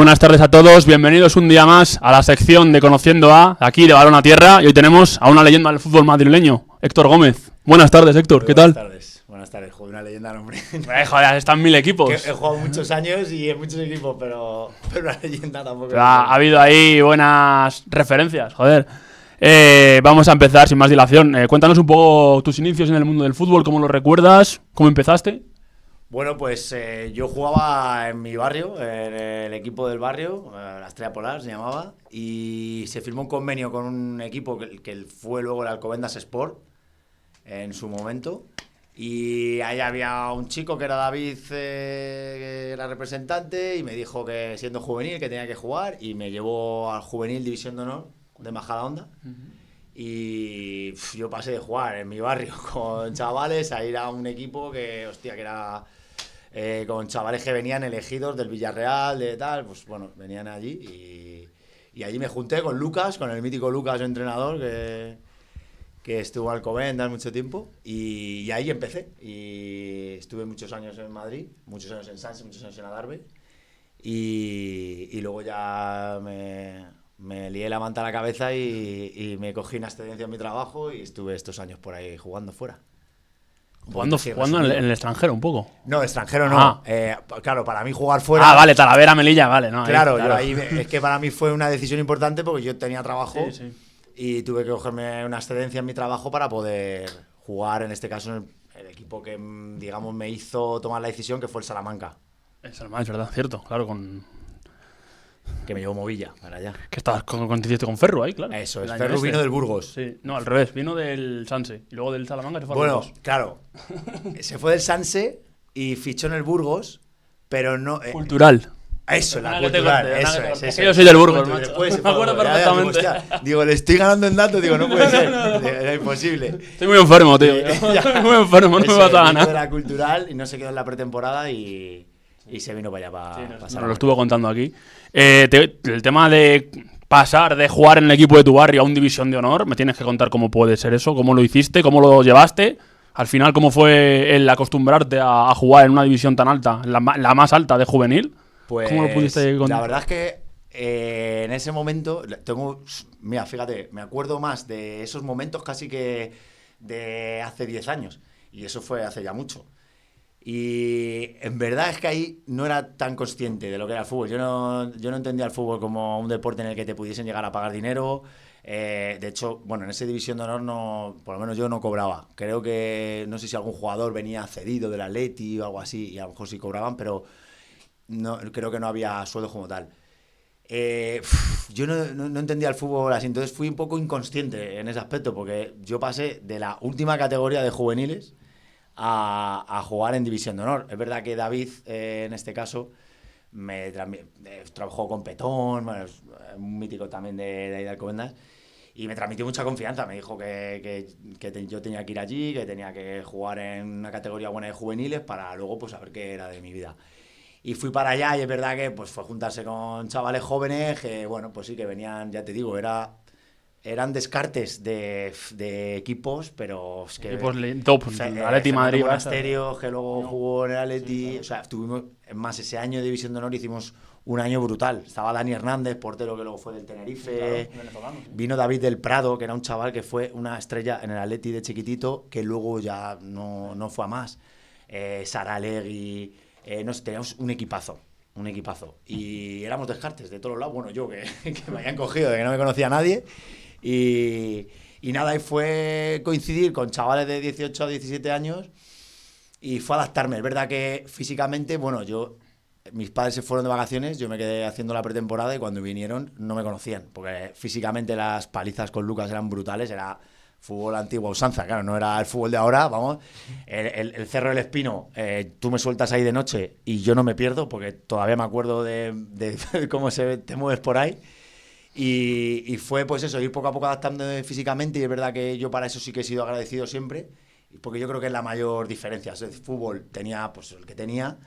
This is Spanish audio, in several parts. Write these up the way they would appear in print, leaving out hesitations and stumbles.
buenas tardes a todos, bienvenidos un día más a la sección de Conociendo a, aquí de Balón a Tierra, y hoy tenemos a una leyenda del fútbol madrileño, Héctor Gómez. Buenas tardes, Héctor, ¿qué tal? Buenas tardes, joder, una leyenda, hombre. Joder, están 1000 equipos. He jugado muchos años y en muchos equipos, pero una leyenda tampoco. Ha habido ahí buenas referencias, joder. Vamos a empezar sin más dilación. Cuéntanos un poco tus inicios en el mundo del fútbol, cómo lo recuerdas, cómo empezaste. Bueno, pues yo jugaba en mi barrio, en el equipo del barrio, la Estrella Polar se llamaba, y se firmó un convenio con un equipo que fue luego el Alcobendas Sport en su momento. Y ahí había un chico que era David, que era representante, y me dijo que siendo juvenil que tenía que jugar, y me llevó al juvenil División de Honor de Majadahonda. Y yo pasé de jugar en mi barrio con chavales a ir a un equipo que era con chavales que venían elegidos del Villarreal, de tal, pues bueno, venían allí y allí me junté con Lucas, con el mítico Lucas, entrenador, que estuvo al Alcobendas mucho tiempo, y ahí empecé. Y estuve muchos años en Madrid, muchos años en Sanse, muchos años en Adarve, y luego ya me lié la manta a la cabeza y me cogí una excedencia en mi trabajo y estuve estos años por ahí jugando fuera. Jugando en el extranjero un poco. No, extranjero no. Claro, para mí jugar fuera... Ah, vale, Talavera, Melilla, vale. No, claro, es que para mí fue una decisión importante porque yo tenía trabajo, sí. Y tuve que cogerme una excedencia en mi trabajo para poder jugar, en este caso, en el equipo que, digamos, me hizo tomar la decisión, que fue el Salamanca. El Salamanca, es verdad, cierto, claro, Que me llevó Movilla para allá. Que estabas con Ferru ahí, claro. Eso es, Ferru vino del Burgos. Sí, no, al revés, vino del Sanse. Y luego del Salamanca se fue al Burgos. Bueno, claro, se fue del Sanse y fichó en el Burgos, pero no... Cultural. Eso, la cultural, eso es. Yo soy del Burgos, macho. Me acuerdo perfectamente. Digo, le estoy ganando en datos, digo, no puede ser. Era imposible. Estoy muy enfermo, tío. Estoy muy enfermo, no me vas a ganar. Era cultural y no se quedó en la pretemporada y se vino para allá para pasar. Nos lo estuvo contando aquí. El tema de pasar de jugar en el equipo de tu barrio a un División de Honor, me tienes que contar cómo puede ser eso, cómo lo hiciste, cómo lo llevaste. Al final, cómo fue el acostumbrarte a jugar en una división tan alta, la más alta de juvenil. Pues, ¿cómo lo pudiste contar? La verdad es que en ese momento mira, fíjate, me acuerdo más de esos momentos casi que de hace 10 años. Y eso fue hace ya mucho. Y en verdad es que ahí no era tan consciente de lo que era el fútbol. Yo no entendía el fútbol como un deporte en el que te pudiesen llegar a pagar dinero. De hecho, bueno, en esa División de Honor por lo menos yo no cobraba. Creo que, no sé si algún jugador venía cedido del Atleti o algo así, y a lo mejor sí cobraban, pero no, creo que no había sueldos como tal. Yo no entendía el fútbol así, entonces fui un poco inconsciente en ese aspecto, porque yo pasé de la última categoría de juveniles a jugar en División de Honor. Es verdad que David, en este caso, trabajó con Petón, bueno, es un mítico también de Alcobendas, y me transmitió mucha confianza. Me dijo que yo tenía que ir allí, que tenía que jugar en una categoría buena de juveniles para luego pues saber qué era de mi vida. Y fui para allá y es verdad que pues fue juntarse con chavales jóvenes que, bueno, pues sí, que venían, ya te digo, eran descartes de equipos, pero es que... Equipos top, Atleti Madrid... Monasterio, que luego jugó en el Atleti... Sí, o sea, tuvimos, más ese año de División de Honor hicimos un año brutal. Estaba Dani Hernández, portero que luego fue del Tenerife. Claro, vino David del Prado, que era un chaval que fue una estrella en el Atleti de chiquitito, que luego ya no fue a más. Saralegui... teníamos un equipazo. Y éramos descartes de todos los lados. Bueno, yo que me habían cogido de que no me conocía a nadie. Y nada, y fue coincidir con chavales de 18 a 17 años y fue adaptarme. Es verdad que físicamente, bueno, mis padres se fueron de vacaciones, yo me quedé haciendo la pretemporada y cuando vinieron no me conocían, porque físicamente las palizas con Lucas eran brutales, era fútbol antigua usanza, claro, no era el fútbol de ahora, vamos. El Cerro del Espino, tú me sueltas ahí de noche y yo no me pierdo, porque todavía me acuerdo de cómo te mueves por ahí. Y fue pues eso, ir poco a poco adaptándome físicamente, y es verdad que yo para eso sí que he sido agradecido siempre, porque yo creo que es la mayor diferencia. El fútbol tenía pues el que tenía,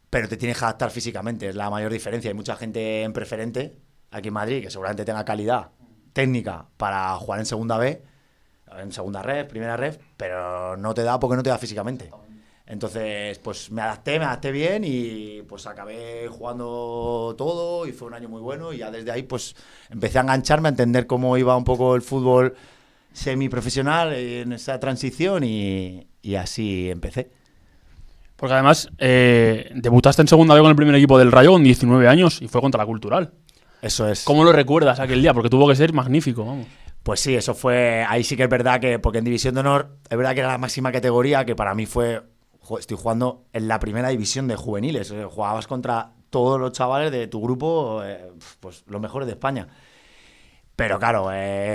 pero te tienes que adaptar físicamente, es la mayor diferencia. Hay mucha gente en preferente aquí en Madrid que seguramente tenga calidad técnica para jugar en segunda B, en segunda ref, primera ref, pero no te da porque no te da físicamente. Entonces, pues me adapté bien y pues acabé jugando todo y fue un año muy bueno y ya desde ahí pues empecé a engancharme, a entender cómo iba un poco el fútbol semiprofesional en esa transición y así empecé. Porque además debutaste en segunda vez con el primer equipo del Rayo con 19 años y fue contra la Cultural. Eso es. ¿Cómo lo recuerdas aquel día? Porque tuvo que ser magnífico, vamos. Pues sí, eso fue, ahí sí que es verdad que, porque en División de Honor, es verdad que era la máxima categoría, que para mí fue, estoy jugando en la primera división de juveniles, jugabas contra todos los chavales de tu grupo, pues los mejores de España. Pero claro,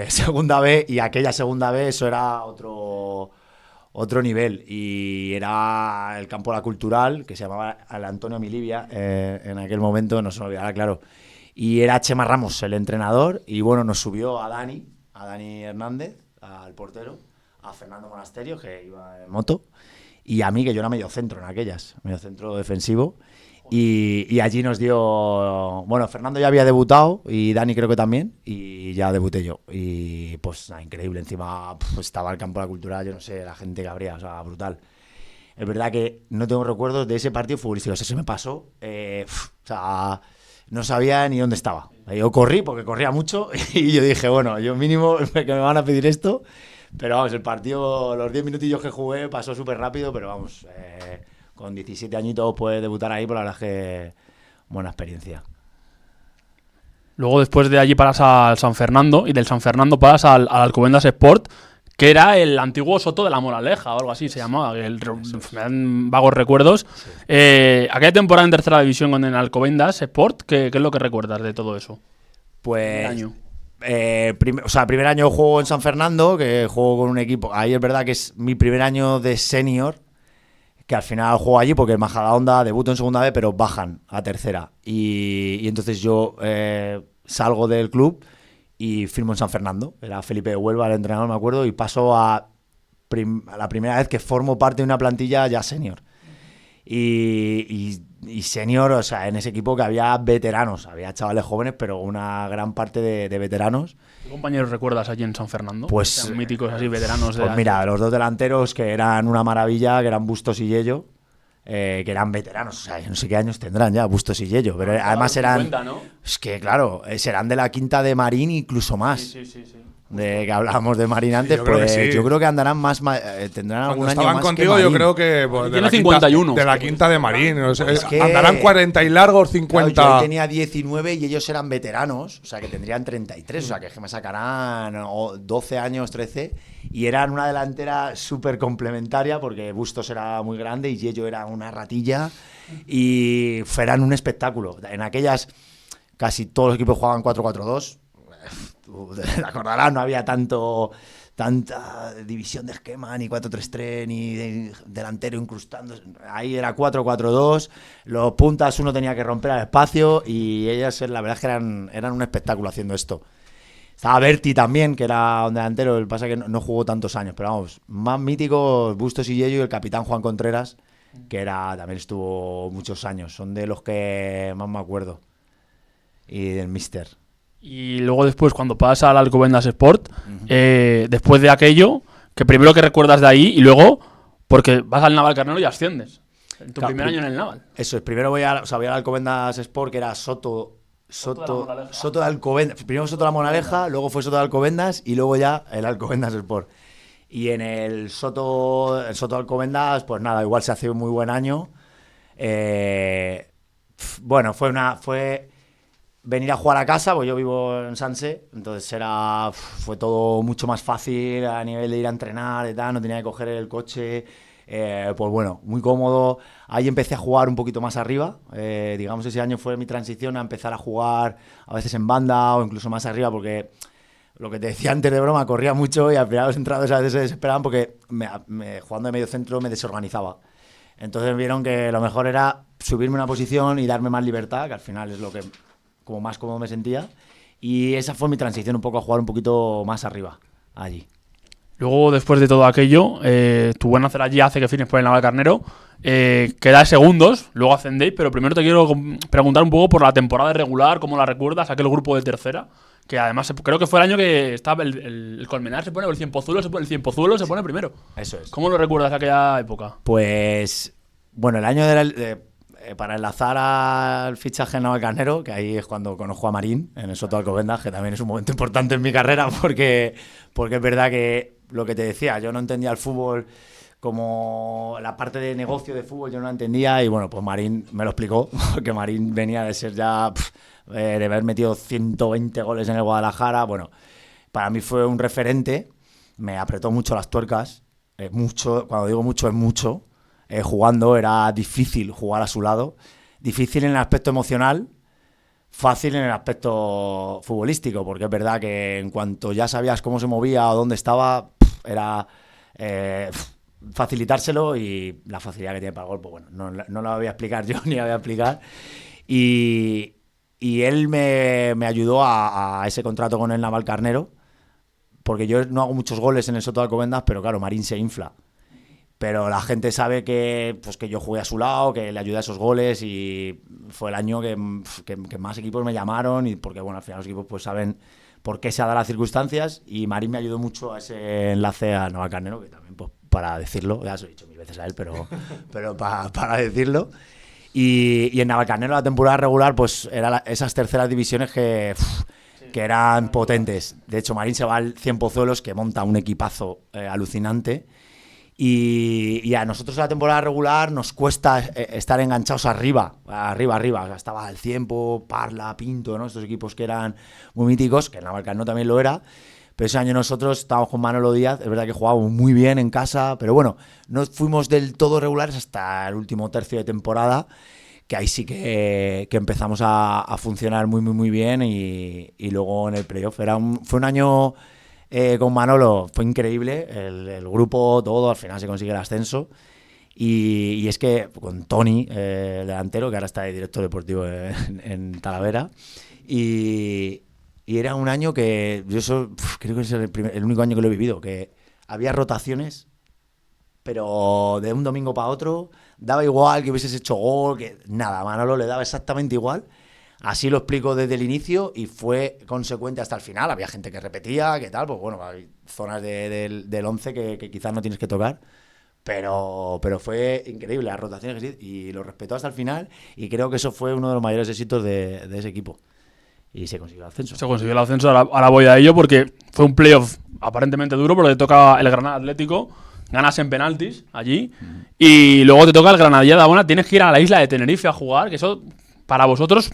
segunda B y aquella segunda B, eso era otro nivel. Y era el campo de la Cultural, que se llamaba el Antonio Milivia, en aquel momento, no se me olvidará, claro. Y era Chema Ramos el entrenador, y bueno, nos subió a Dani Hernández, al portero, a Fernando Monasterio, que iba en moto, y a mí, que yo era medio centro en aquellas, medio centro defensivo. Y allí nos dio... Bueno, Fernando ya había debutado y Dani creo que también, y ya debuté yo. Y pues nada, increíble, encima estaba el campo de la Cultural, yo no sé, la gente que habría, o sea, brutal. Es verdad que no tengo recuerdos de ese partido futbolístico, o sea, se me pasó, o sea, no sabía ni dónde estaba. Yo corrí, porque corría mucho, y yo dije, bueno, yo mínimo que me van a pedir esto, pero vamos, el partido, los 10 minutillos que jugué pasó súper rápido, pero vamos... con 17 añitos puedes debutar ahí, pero la verdad es que buena experiencia. Luego después de allí paras al San Fernando y del San Fernando paras al Alcobendas Sport, que era el antiguo Soto de la Moraleja o algo así se llamaba, me dan vagos recuerdos. Sí. Aquella temporada en tercera división con el Alcobendas Sport, ¿qué es lo que recuerdas de todo eso? Pues... año. Primer año juego en San Fernando, que juego con un equipo, ahí es verdad que es mi primer año de senior, que al final juego allí porque el Majadahonda debuto en segunda B, pero bajan a tercera. Y entonces yo salgo del club y firmo en San Fernando. Era Felipe de Huelva el entrenador, me acuerdo, y paso a la primera vez que formo parte de una plantilla ya senior. Y senior, o sea, en ese equipo que había veteranos, había chavales jóvenes, pero una gran parte de veteranos. ¿Qué compañeros recuerdas allí en San Fernando? Pues míticos así, veteranos. Pues mira, los dos delanteros que eran una maravilla, que eran Bustos y Yello, que eran veteranos, o sea, no sé qué años tendrán ya, Bustos y Yello, pero además eran... 50, ¿no? Es que claro, serán de la quinta de Marín, incluso más. Sí. De que hablábamos de Marín antes, pues yo creo que andarán más, tendrán algún año más contigo, que Marín. Yo creo que pues, tiene 51. De la quinta de Marín, o sea, es que, andarán 40 y largos, 50. Claro, yo tenía 19 y ellos eran veteranos, o sea que tendrían 33, o sea que me sacarán 12 años, 13, y eran una delantera súper complementaria porque Bustos era muy grande y Yello era una ratilla y eran un espectáculo. En aquellas casi todos los equipos jugaban 4-4-2. Te acordarás, no había tanta división de esquema, ni 4-3-3, ni delantero incrustando. Ahí era 4-4-2, los puntas uno tenía que romper al espacio y ellas, la verdad es que eran un espectáculo haciendo esto. Estaba Berti también, que era un delantero, el pasa que no jugó tantos años, pero vamos, más míticos Bustos y Yello y el capitán Juan Contreras, que también estuvo muchos años, son de los que más me acuerdo. Y del Mister. Y luego después, cuando pasas al Alcobendas Sport, después de aquello, que primero que recuerdas de ahí y luego, porque vas al Navalcarnero y asciendes. En tu primer año en el Naval. Eso es, primero voy al Alcobendas Sport, que era Soto de Alcobendas. Primero Soto de la Moraleja, luego fue Soto de Alcobendas y luego ya el Alcobendas Sport. Y en el Soto de Alcobendas, pues nada, igual se hace un muy buen año. Bueno, fue venir a jugar a casa, pues yo vivo en Sanse, entonces fue todo mucho más fácil a nivel de ir a entrenar y tal, no tenía que coger el coche, pues bueno, muy cómodo. Ahí empecé a jugar un poquito más arriba, digamos ese año fue mi transición a empezar a jugar a veces en banda o incluso más arriba, porque lo que te decía antes de broma, corría mucho y al final los entrados a veces se desesperaban porque jugando de medio centro me desorganizaba. Entonces vieron que lo mejor era subirme una posición y darme más libertad, que al final es lo que como más cómodo me sentía, y esa fue mi transición un poco a jugar un poquito más arriba, allí. Luego, después de todo aquello, tu buen hacer allí hace que firmes por el Navalcarnero, quedáis segundos, luego ascendéis, pero primero te quiero preguntar un poco por la temporada regular, cómo la recuerdas, aquel grupo de tercera, Que además creo que fue el año que estaba el Colmenar se pone, o el Cienpozuelo se pone primero. Eso es. ¿Cómo lo recuerdas de aquella época? Pues, bueno, el año para enlazar al fichaje de Navalcarnero, que ahí es cuando conozco a Marín, en el Soto de Alcobendas, que también es un momento importante en mi carrera, porque es verdad que lo que te decía, yo no entendía el fútbol como la parte de negocio de fútbol, yo no la entendía, y bueno, pues Marín me lo explicó, porque Marín venía de ser ya, de haber metido 120 goles en el Guadalajara. Bueno, para mí fue un referente, me apretó mucho las tuercas, mucho, cuando digo mucho es mucho. Jugando era difícil jugar a su lado, difícil en el aspecto emocional, fácil en el aspecto futbolístico, porque es verdad que en cuanto ya sabías cómo se movía o dónde estaba, era facilitárselo, y la facilidad que tiene para el gol, pues bueno, no la voy a explicar yo ni la voy a explicar. Y él me ayudó a ese contrato con el Navalcarnero, porque yo no hago muchos goles en el Soto de Alcobendas, pero claro, Marín se infla. Pero la gente sabe que yo jugué a su lado, que le ayudé a esos goles, y fue el año que más equipos me llamaron, y porque bueno, al final los equipos pues saben por qué se han dado las circunstancias, y Marín me ayudó mucho a ese enlace a Navalcarnero, que también, pues para decirlo, ya se lo he dicho mil veces a él, pero para decirlo. Y en Navalcarnero la temporada regular pues era esas terceras divisiones que eran potentes. De hecho, Marín se va al Cienpozuelos, que monta un equipazo alucinante. Y a nosotros en la temporada regular nos cuesta estar enganchados arriba. O sea, estaba el Ciempo, Parla, Pinto, ¿no? Estos equipos que eran muy míticos, que en Navalcarnero también lo era. Pero ese año nosotros estábamos con Manolo Díaz, es verdad que jugábamos muy bien en casa, pero bueno, no fuimos del todo regulares hasta el último tercio de temporada, que ahí sí que empezamos a funcionar muy, muy, muy bien, y luego en el playoff fue un año... con Manolo fue increíble, el grupo, todo, al final se consigue el ascenso, y es que con Toni, el delantero, que ahora está de director deportivo en Talavera, y era un año que yo creo que es el único año que lo he vivido, que había rotaciones, pero de un domingo para otro daba igual que hubieses hecho gol, que nada, a Manolo le daba exactamente igual. Así lo explico desde el inicio, y fue consecuente hasta el final. Había gente que repetía, que tal, pues bueno, hay zonas del 11 que quizás no tienes que tocar, pero fue increíble las rotaciones que sí, y lo respetó hasta el final, y creo que eso fue uno de los mayores éxitos de ese equipo. Y se consiguió el ascenso. Se consiguió el ascenso, ahora voy a ello, porque fue un playoff aparentemente duro, porque te toca el Granada Atlético, ganas en penaltis allí, y luego te toca el Granadilla de Abona, tienes que ir a la isla de Tenerife a jugar, que eso, para vosotros...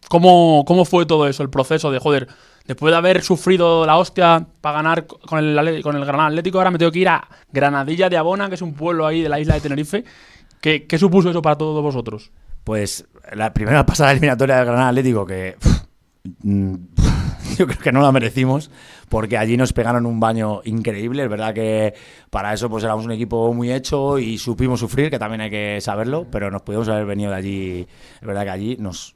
¿Cómo fue todo eso, el proceso de, joder, después de haber sufrido la hostia para ganar con el Granada Atlético, ahora me tengo que ir a Granadilla de Abona, que es un pueblo ahí de la isla de Tenerife? ¿Qué supuso eso para todos vosotros? Pues la primera pasada eliminatoria del Granada Atlético, que yo creo que no la merecimos, porque allí nos pegaron un baño increíble. Es verdad que para eso pues éramos un equipo muy hecho y supimos sufrir, que también hay que saberlo, pero nos pudimos haber venido de allí. Es verdad que allí nos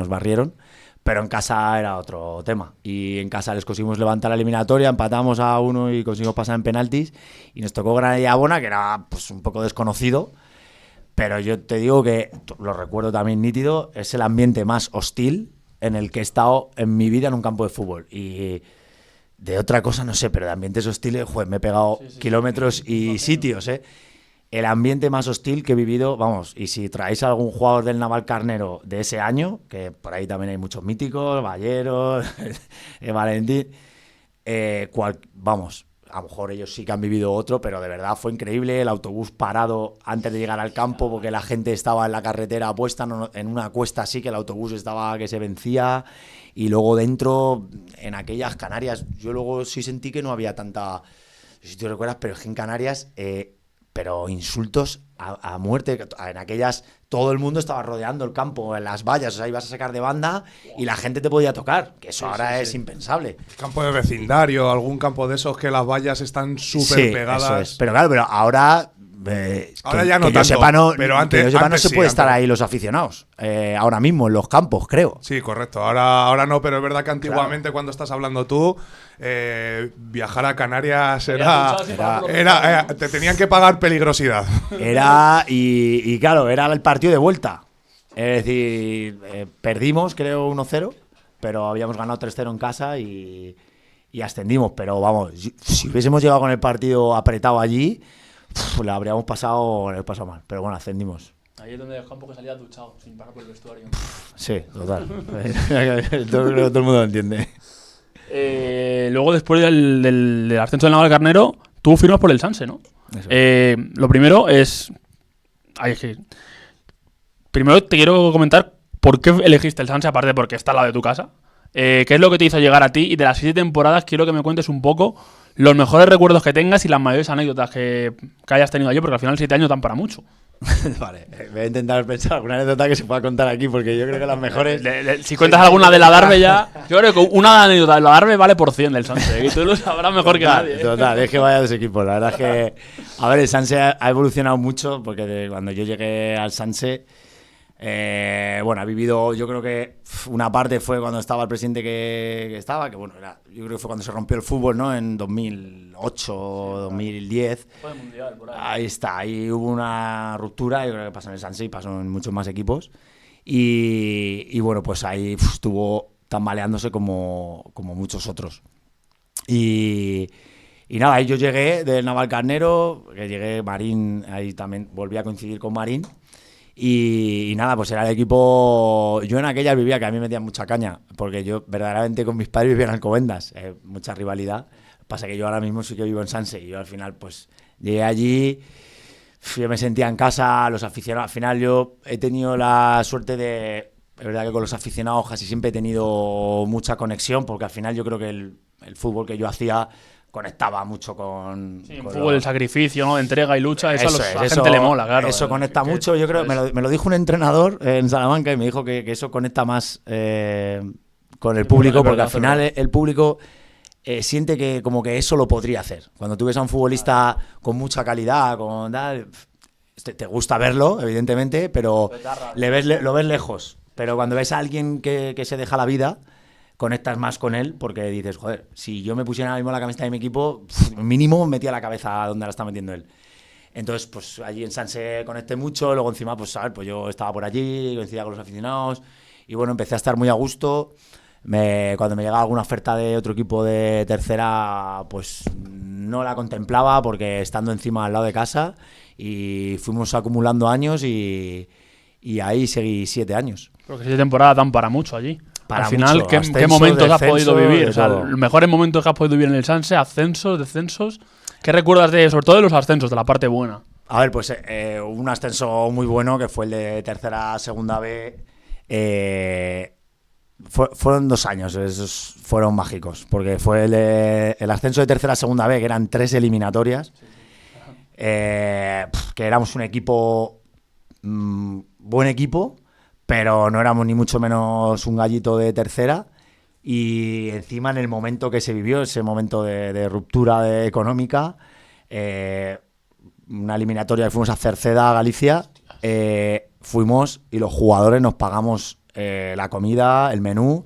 barrieron, pero en casa era otro tema, y en casa les conseguimos levantar la eliminatoria, empatamos a 1 y conseguimos pasar en penaltis, y nos tocó Granadilla Abona, que era pues un poco desconocido, pero yo te digo que, lo recuerdo también nítido, es el ambiente más hostil en el que he estado en mi vida en un campo de fútbol, y de otra cosa no sé, pero de ambientes hostiles, joder, me he pegado kilómetros y sitios, el ambiente más hostil que he vivido, vamos, y si traéis a algún jugador del Navalcarnero de ese año, que por ahí también hay muchos míticos, Balleros, Valentín, vamos, a lo mejor ellos sí que han vivido otro, pero de verdad fue increíble, el autobús parado antes de llegar al campo, porque la gente estaba en la carretera puesta, en una cuesta así, que el autobús estaba que se vencía, y luego dentro, en aquellas Canarias, yo luego sí sentí que no había tanta, si te recuerdas, pero es que en Canarias... pero insultos a muerte. En aquellas todo el mundo estaba rodeando el campo, en las vallas, o sea, ibas a sacar de banda y la gente te podía tocar, que eso ahora es impensable. Campo de vecindario, algún campo de esos que las vallas están súper pegadas. Eso es. Pero claro, ahora... ahora ya no que tanto, yo sepa, no, pero antes, que yo sepa, no se puede antes. estar ahí los aficionados. Ahora mismo, en los campos, creo. Sí, correcto. Ahora no, pero es verdad que antiguamente, cuando estás hablando tú, viajar a Canarias te tenían que pagar peligrosidad. Y claro, era el partido de vuelta. Es decir, perdimos, creo, 1-0 pero habíamos ganado 3-0 en casa y ascendimos. Pero vamos, si hubiésemos llegado con el partido apretado allí, le habríamos pasado mal. Pero bueno, ascendimos. Ahí es donde el campo que salía duchado, sin pasar por el vestuario. Sí, total. Todo el mundo lo entiende. Luego, después del ascenso del Navalcarnero, tú firmas por el Sanse, ¿no? Lo primero es... Primero te quiero comentar por qué elegiste el Sanse, aparte porque está al lado de tu casa. ¿Qué es lo que te hizo llegar a ti? Y de las 7 temporadas quiero que me cuentes un poco los mejores recuerdos que tengas y las mayores anécdotas que hayas tenido allí, porque al final 7 años dan para mucho. Vale, voy a intentar pensar alguna anécdota que se pueda contar aquí, porque yo creo que las mejores... Si cuentas alguna de la Darbe ya... Yo creo que una anécdota de la Darbe vale por 100 del Sanse, y tú lo sabrás mejor que nadie. Total, es que vaya dos equipos. La verdad es que... A ver, el Sanse ha evolucionado mucho, porque cuando yo llegué al Sanse... ha vivido, yo creo que una parte fue cuando estaba el presidente que estaba, que bueno, yo creo que fue cuando se rompió el fútbol, ¿no? En 2008, 2010. Fue el mundial, por ahí. Ahí está, ahí hubo una ruptura, yo creo que pasó en el Sanse y pasó en muchos más equipos. Y bueno, pues ahí estuvo tambaleándose como muchos otros. Y nada, ahí yo llegué del Navalcarnero, que llegué Marín, ahí también volví a coincidir con Marín. Y nada, pues era el equipo... Yo en aquella vivía que a mí me metían mucha caña, porque yo verdaderamente con mis padres vivía en Alcobendas, mucha rivalidad. Pasa que yo ahora mismo sí que vivo en Sanse y yo al final pues llegué allí, yo me sentía en casa, los aficionados... Al final yo he tenido la suerte de... Es verdad que con los aficionados casi siempre he tenido mucha conexión, porque al final yo creo que el fútbol que yo hacía... conectaba mucho con... Sí, en fútbol, el sacrificio, ¿no? Entrega y lucha, eso a la gente le mola, claro. Eso conecta mucho, yo creo, me lo dijo un entrenador en Salamanca y me dijo que eso conecta más con el público, porque al final el público siente que como que eso lo podría hacer. Cuando tú ves a un futbolista con mucha calidad, con tal, te gusta verlo, evidentemente, pero lo ves lejos. Pero cuando ves a alguien que se deja la vida... conectas más con él porque dices, joder, si yo me pusiera ahora mismo la camiseta de mi equipo, mínimo metía la cabeza donde la está metiendo él. Entonces, pues allí en Sanse conecté mucho, luego encima, pues sabes, pues yo estaba por allí, coincidía con los aficionados y bueno, empecé a estar muy a gusto. Cuando me llegaba alguna oferta de otro equipo de tercera, pues no la contemplaba porque estando encima al lado de casa y fuimos acumulando años y ahí seguí 7 años. Creo que 7 temporadas dan para mucho allí. Para al final, mucho, ¿qué momentos has podido vivir? O sea, todo. los mejores momentos que has podido vivir en el Sanse, ascensos, descensos. ¿Qué recuerdas sobre todo de los ascensos, de la parte buena? A ver, pues un ascenso muy bueno que fue el de tercera a segunda B. Fueron 2 años, esos fueron mágicos, porque fue el ascenso de tercera a segunda B, que eran 3 eliminatorias. Que éramos un equipo, buen equipo, pero no éramos ni mucho menos un gallito de tercera y encima en el momento que se vivió, ese momento de ruptura económica, una eliminatoria que fuimos a Cerceda, Galicia, fuimos y los jugadores nos pagamos la comida, el menú,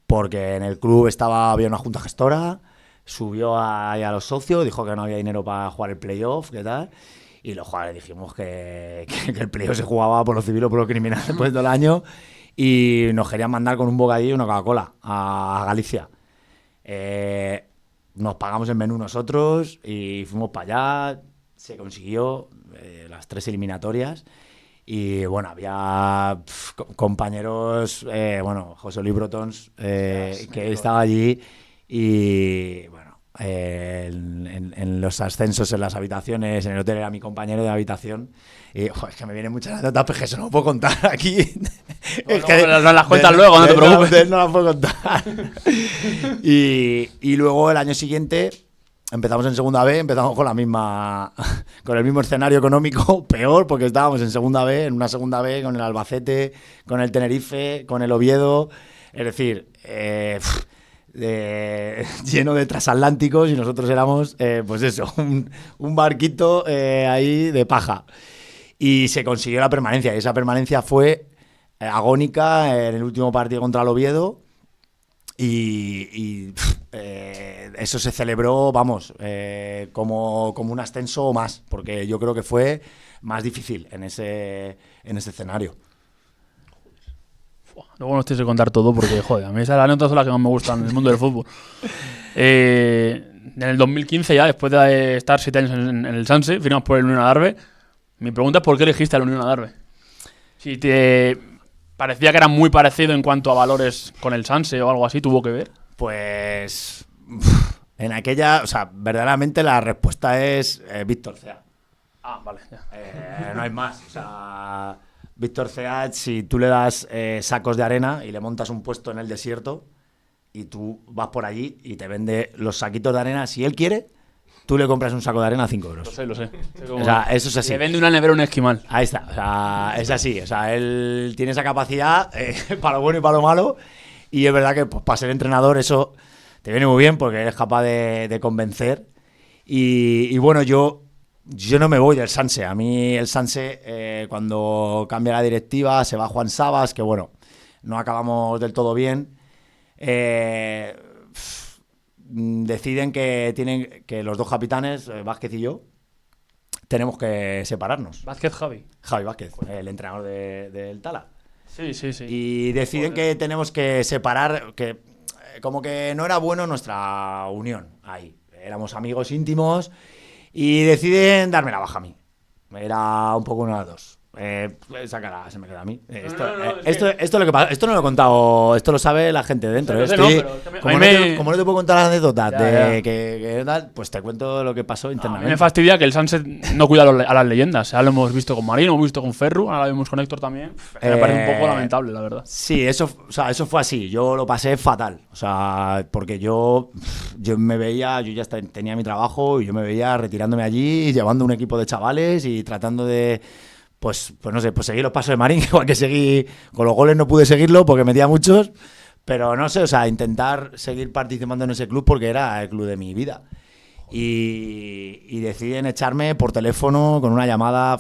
porque en el club había una junta gestora, subió a los socios, dijo que no había dinero para jugar el playoff, ¿qué tal? Y los jugadores dijimos que el playoff se jugaba por lo civil o por lo criminal después del año y nos querían mandar con un bocadillo y una Coca-Cola a Galicia. Nos pagamos el menú nosotros y fuimos para allá, se consiguió las 3 eliminatorias y bueno, había compañeros, José Luis Brotons, que estaba allí y bueno, en los ascensos, en las habitaciones, en el hotel era mi compañero de habitación y es que me vienen muchas anécdotas, pero que eso no lo puedo contar aquí. No las cuentas luego, no te preocupes. No las puedo contar. Y luego el año siguiente empezamos en segunda B, empezamos con el mismo escenario económico, peor, porque estábamos en segunda B, en una segunda B con el Albacete, con el Tenerife, con el Oviedo, es decir, lleno de transatlánticos y nosotros éramos, pues eso, un barquito ahí de paja. Y se consiguió la permanencia, y esa permanencia fue agónica en el último partido contra el Oviedo y eso se celebró, vamos, como un ascenso o más, porque yo creo que fue más difícil en ese escenario. Luego no estoy a contar todo porque, joder, a mí esas anécdotas son las que más me gustan en el mundo del fútbol. En el 2015 ya, después de estar 7 años en el Sanse, firmamos por el Unión Adarve. Mi pregunta es ¿por qué elegiste al Unión Adarve? Si te parecía que era muy parecido en cuanto a valores con el Sanse o algo así, ¿tuvo que ver? Pues en aquella, o sea, verdaderamente la respuesta es Víctor Cea. Ah, vale, ya. No hay más. O sea, Víctor Cea, si tú le das sacos de arena y le montas un puesto en el desierto y tú vas por allí y te vende los saquitos de arena, si él quiere, tú le compras un saco de arena a 5 euros. Lo sé. O sea, eso es así. Le vende una nevera a un esquimal. Ahí está. O sea, es así. O sea, él tiene esa capacidad para lo bueno y para lo malo. Y es verdad que pues, para ser entrenador eso te viene muy bien porque eres capaz de convencer. Y bueno, yo no me voy del Sanse. A mí el Sanse, cuando cambia la directiva, se va Juan Sabas, que bueno, no acabamos del todo bien. Deciden que los dos capitanes, Vázquez y yo, tenemos que separarnos. Vázquez Javi. Javi Vázquez, el entrenador del Tala. Sí. Y deciden que tenemos que separar, que como que no era bueno nuestra unión ahí. Éramos amigos íntimos y deciden darme la baja a mí. Era un poco uno de los dos. Esa cara se me queda a mí. Esto es lo que pasa. Esto no lo he contado. Esto lo sabe la gente de dentro. Como no te puedo contar las anécdotas que tal, pues te cuento lo que pasó internamente. A mí me fastidia que el Sanse no cuida a las leyendas. Ya lo hemos visto con Marín, lo hemos visto con Ferru, ahora lo vemos con Héctor también. Me parece un poco lamentable, la verdad. Sí, eso fue así. Yo lo pasé fatal. O sea, porque yo me veía, yo ya tenía mi trabajo y yo me veía retirándome allí, llevando un equipo de chavales y tratando de... Pues no sé, pues seguí los pasos de Marín, igual que seguí, con los goles no pude seguirlo porque metía muchos, pero no sé, o sea, intentar seguir participando en ese club porque era el club de mi vida. Y deciden echarme por teléfono con una llamada,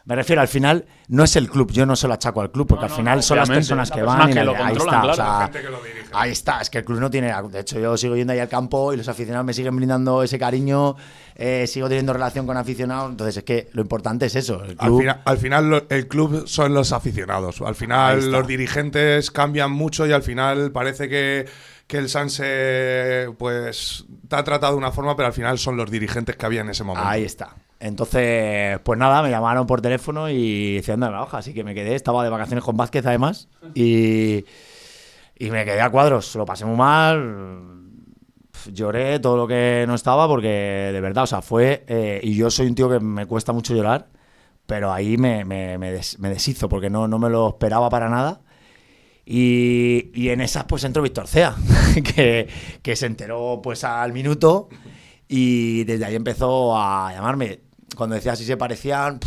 me refiero, al final no es el club, yo no se lo achaco al club, porque al final son las personas que van y ahí está, claro. o sea, ahí está, es que el club no tiene, de hecho yo sigo yendo ahí al campo y los aficionados me siguen brindando ese cariño, sigo teniendo relación con aficionados, entonces es que lo importante es eso, el club. Al final el club son los aficionados, al final los dirigentes cambian mucho y al final parece que el Sanse pues te ha tratado de una forma, pero al final son los dirigentes que había en ese momento. Ahí está. Entonces, pues nada, me llamaron por teléfono y decían de la hoja, así que me quedé, estaba de vacaciones con Vázquez además y me quedé a cuadros, lo pasé muy mal, lloré todo lo que no estaba porque de verdad, o sea, y yo soy un tío que me cuesta mucho llorar, pero ahí me deshizo porque no me lo esperaba para nada. Y en esas pues entró Víctor Cea, que se enteró pues al minuto y desde ahí empezó a llamarme. Cuando decía si se parecían,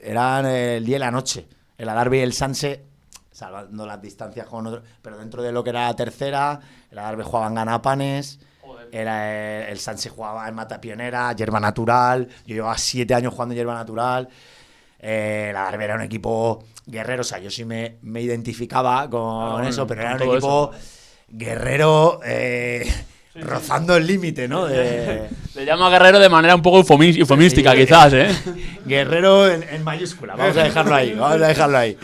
eran el día y la noche. El Adarve y el Sanse, salvando las distancias con otros, pero dentro de lo que era la tercera, el Adarve jugaba en Ganapanes, el Sanse jugaba en Mata Pionera, Yerba Natural, yo llevaba 7 años jugando en Yerba Natural. El Adarve era un equipo guerrero, o sea, yo sí me identificaba con eso, pero era un equipo guerrero, rozando el límite, ¿no? Le llama guerrero de manera un poco eufemística, quizás, ¿eh? Guerrero en mayúscula, vamos a dejarlo ahí.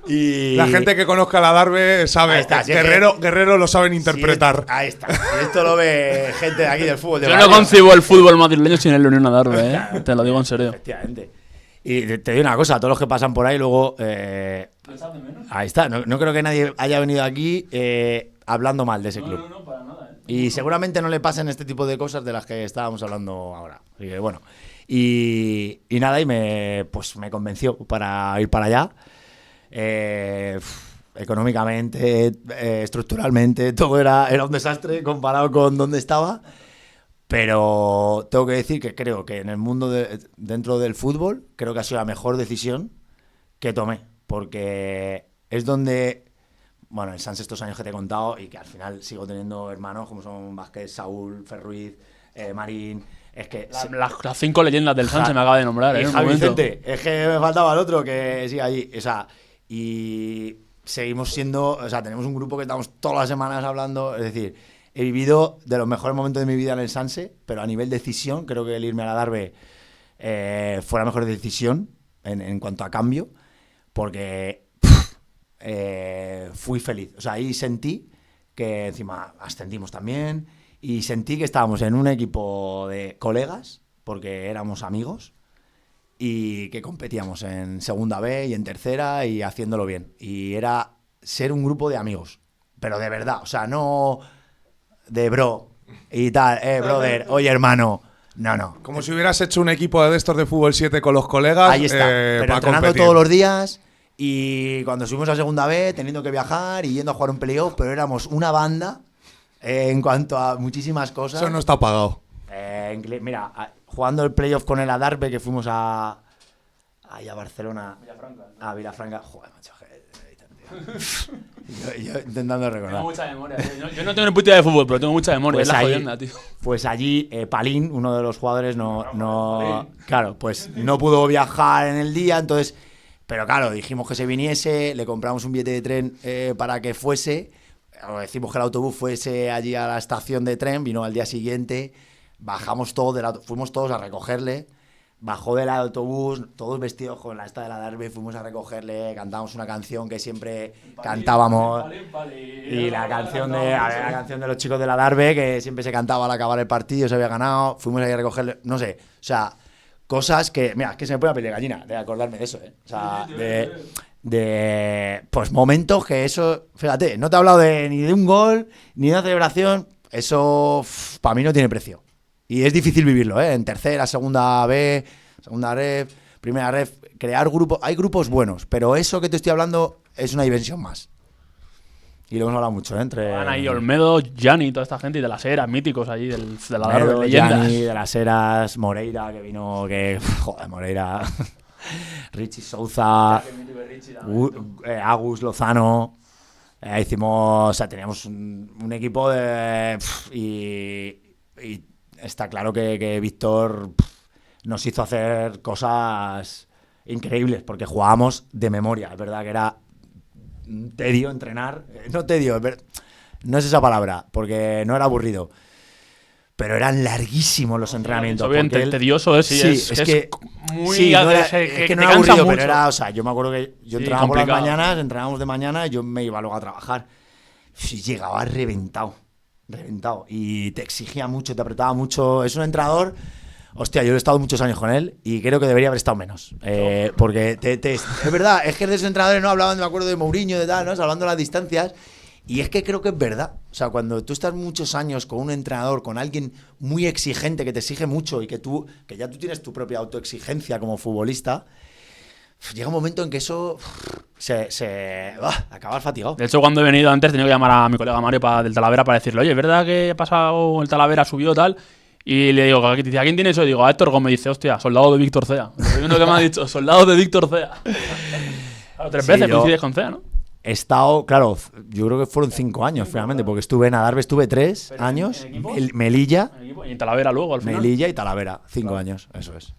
Y la gente que conozca el Adarve sabe, guerrero lo saben interpretar. Ahí está. Si esto lo ve gente de aquí del fútbol. Yo no concibo el fútbol madrileño sin el Unión Adarve, ¿eh? Te lo digo en serio. Efectivamente. Y te digo una cosa, a todos los que pasan por ahí luego... ahí está, no creo que nadie haya venido aquí hablando mal de ese club. No, para nada. Y seguramente no le pasen este tipo de cosas de las que estábamos hablando ahora. Así que bueno. Y nada, y me convenció para ir para allá. Económicamente, estructuralmente, todo era un desastre comparado con donde estaba. Pero tengo que decir que creo que en el mundo dentro del fútbol, creo que ha sido la mejor decisión que tomé. Porque es donde, bueno, el Sanse estos años que te he contado y que al final sigo teniendo hermanos como son Vázquez, Saúl, Ferruiz, Marín. Es que las 5 leyendas del Sanse me acaba de nombrar, ¿eh? Javi Vicente, es que me faltaba el otro que sigue allí. O sea, y seguimos siendo, o sea, tenemos un grupo que estamos todas las semanas hablando, es decir, he vivido de los mejores momentos de mi vida en el Sanse, pero a nivel decisión, creo que el irme al Adarve fue la mejor decisión en cuanto a cambio, porque fui feliz. O sea, ahí sentí que encima ascendimos también y sentí que estábamos en un equipo de colegas, porque éramos amigos, y que competíamos en segunda B y en tercera y haciéndolo bien. Y era ser un grupo de amigos, pero de verdad, o sea, no de bro y tal, brother, oye hermano, no. Como si hubieras hecho un equipo de estos de fútbol 7 con los colegas. Ahí está, pero para entrenando competir. todos los días y cuando subimos a segunda B teniendo que viajar y yendo a jugar un playoff, pero éramos una banda en cuanto a muchísimas cosas. Eso no está pagado. Mira, jugando el playoff con el Adarve, que fuimos a Barcelona. Villafranca. A Vilafranca. Joder, macho. Yo intentando recordar. Tengo mucha memoria. Yo no tengo ni puta idea de fútbol, pero tengo mucha memoria. Pues es la ahí- jodienda, tío. Pues allí Palín, uno de los jugadores, claro, pues no pudo viajar en el día, entonces, pero claro, dijimos que se viniese, le compramos un billete de tren para que fuese, o decimos que el autobús fuese allí a la estación de tren, vino al día siguiente, bajamos todos fuimos todos a recogerle, bajó del autobús, todos vestidos con la esta de la Darby, fuimos a recogerle, cantamos una canción que siempre cantábamos. Y la canción de los chicos de la Darbe, que siempre se cantaba al acabar el partido, se había ganado, fuimos ahí a recogerle, no sé, o sea, cosas que, mira, es que se me pone la piel de gallina de acordarme de eso, o sea, pues momentos que eso, fíjate, no te he hablado ni de un gol, ni de una celebración, eso para mí no tiene precio. Y es difícil vivirlo, en tercera, segunda B, segunda ref, primera ref, crear grupos, hay grupos buenos, pero eso que te estoy hablando es una dimensión más. Y lo hemos hablado mucho, entre... Van ahí Olmedo, Gianni, toda esta gente y de las eras míticos allí de la Olmedo, Darbe, leyendas. Gianni, de las eras, Moreira, que vino, joder, Moreira, Richie Souza, Agus Lozano, hicimos, o sea, teníamos un equipo y está claro que Víctor nos hizo hacer cosas increíbles, porque jugábamos de memoria, es verdad que era tedio entrenar, no tedio, no es esa palabra, porque no era aburrido, pero eran larguísimos los entrenamientos. Bien, tedioso es, sí, es que muy sí, no era, que es que no te era cansa aburrido, mucho. pero era, o sea, yo me acuerdo que yo Sí, entrenaba por las complicado. mañanas, entrenábamos de mañana y yo me iba luego a trabajar. Y llegaba reventado, y te exigía mucho, te apretaba mucho. Es un entrenador, hostia, yo he estado muchos años con él y creo que debería haber estado menos, porque es verdad, es que de esos entrenadores no hablaban, me acuerdo de Mourinho, de tal, ¿no? Hablando de las distancias. Y es que creo que es verdad. O sea, cuando tú estás muchos años con un entrenador, con alguien muy exigente, que te exige mucho y que ya tú tienes tu propia autoexigencia como futbolista, llega un momento en que eso acabas fatigado. De hecho, cuando he venido antes, he tenido que llamar a mi colega Mario del Talavera para decirle, oye, ¿es verdad que ha pasado el Talavera, subió tal? Y le digo, ¿a quién tiene eso? Y digo, a Héctor Gómez. Dice, hostia, soldado de Víctor Cea. Lo primero que me ha dicho, soldado de Víctor Cea. Claro, 3 veces coincides con Cea, ¿no? He estado, claro, yo creo que fueron 5 años finalmente, porque estuve en Adarve, estuve 3 años, ¿en equipos? Melilla, Y en Talavera luego, al final. Melilla y Talavera, 5 años, eso es.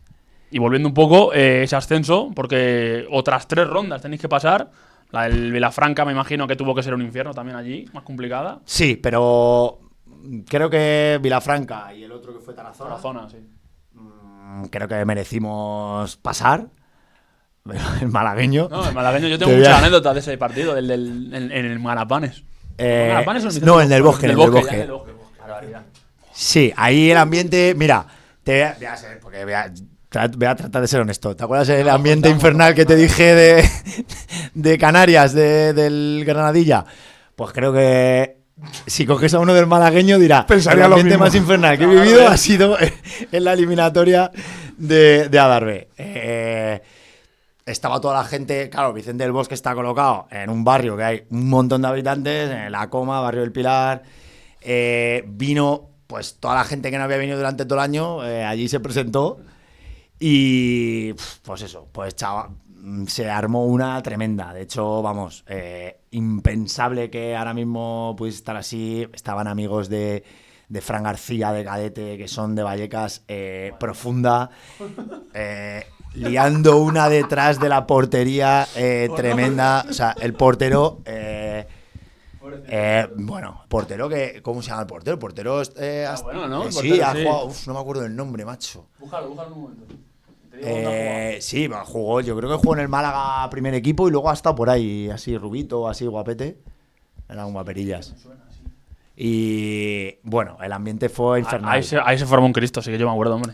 Y volviendo un poco, ese ascenso, porque otras 3 rondas tenéis que pasar. La del Vilafranca me imagino que tuvo que ser un infierno también allí, más complicada. Sí, pero creo que Vilafranca y el otro que fue La zona, sí. creo que merecimos pasar. El malagueño. No, el malagueño, yo tengo Te muchas voy a- anécdotas de ese partido, en el Marapanes. ¿Marapanes o el no, en el Bosque, Del en el Bosque. Bosque. Ya, del Bosque. Barbaridad. Sí, ahí el ambiente. Mira, voy a ser, porque voy a tratar de ser honesto. ¿Te acuerdas el ambiente infernal que te dije de Canarias, del Granadilla? Pues creo que si coges a uno del malagueño dirá, Pensaría el lo ambiente mismo. más infernal que he vivido ha sido en la eliminatoria de Adarve. Estaba toda la gente, claro, Vicente del Bosque está colocado en un barrio que hay un montón de habitantes, en La Coma, Barrio del Pilar. Vino pues toda la gente que no había venido durante todo el año, allí se presentó y pues eso, pues chaval, se armó una tremenda. De hecho, vamos, impensable que ahora mismo pudiese estar así. Estaban amigos de Fran García, de Cadete, que son de Vallecas, Profunda, liando una detrás de la portería tremenda. O sea, el portero... portero que... ¿Cómo se llama el portero? El portero... bueno, ¿no? El sí, portero, ha sí. jugado... no me acuerdo del nombre, macho. Búscalo un momento. Sí, jugó, yo creo que jugó en el Málaga primer equipo y luego ha estado por ahí, así rubito, así guapete. Eran guaperillas. Y bueno, el ambiente fue infernal. Ahí se formó un Cristo, sí que yo me acuerdo, hombre.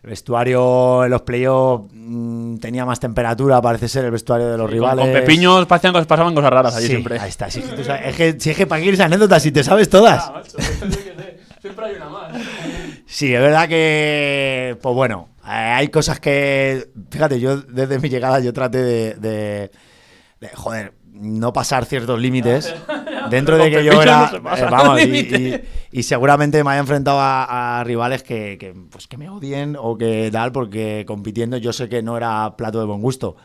El vestuario en los playoffs tenía más temperatura, parece ser, el vestuario de los rivales. Con Pepiños pasaban cosas raras allí siempre. Ahí está. Es que para qué ir anécdotas si te sabes todas. Siempre hay una más. Sí, es verdad que, pues bueno, hay cosas que, fíjate, yo desde mi llegada yo traté de joder, no pasar ciertos límites dentro de que yo era, vamos, y seguramente me haya enfrentado a rivales que me odien o que tal, porque compitiendo yo sé que no era plato de buen gusto.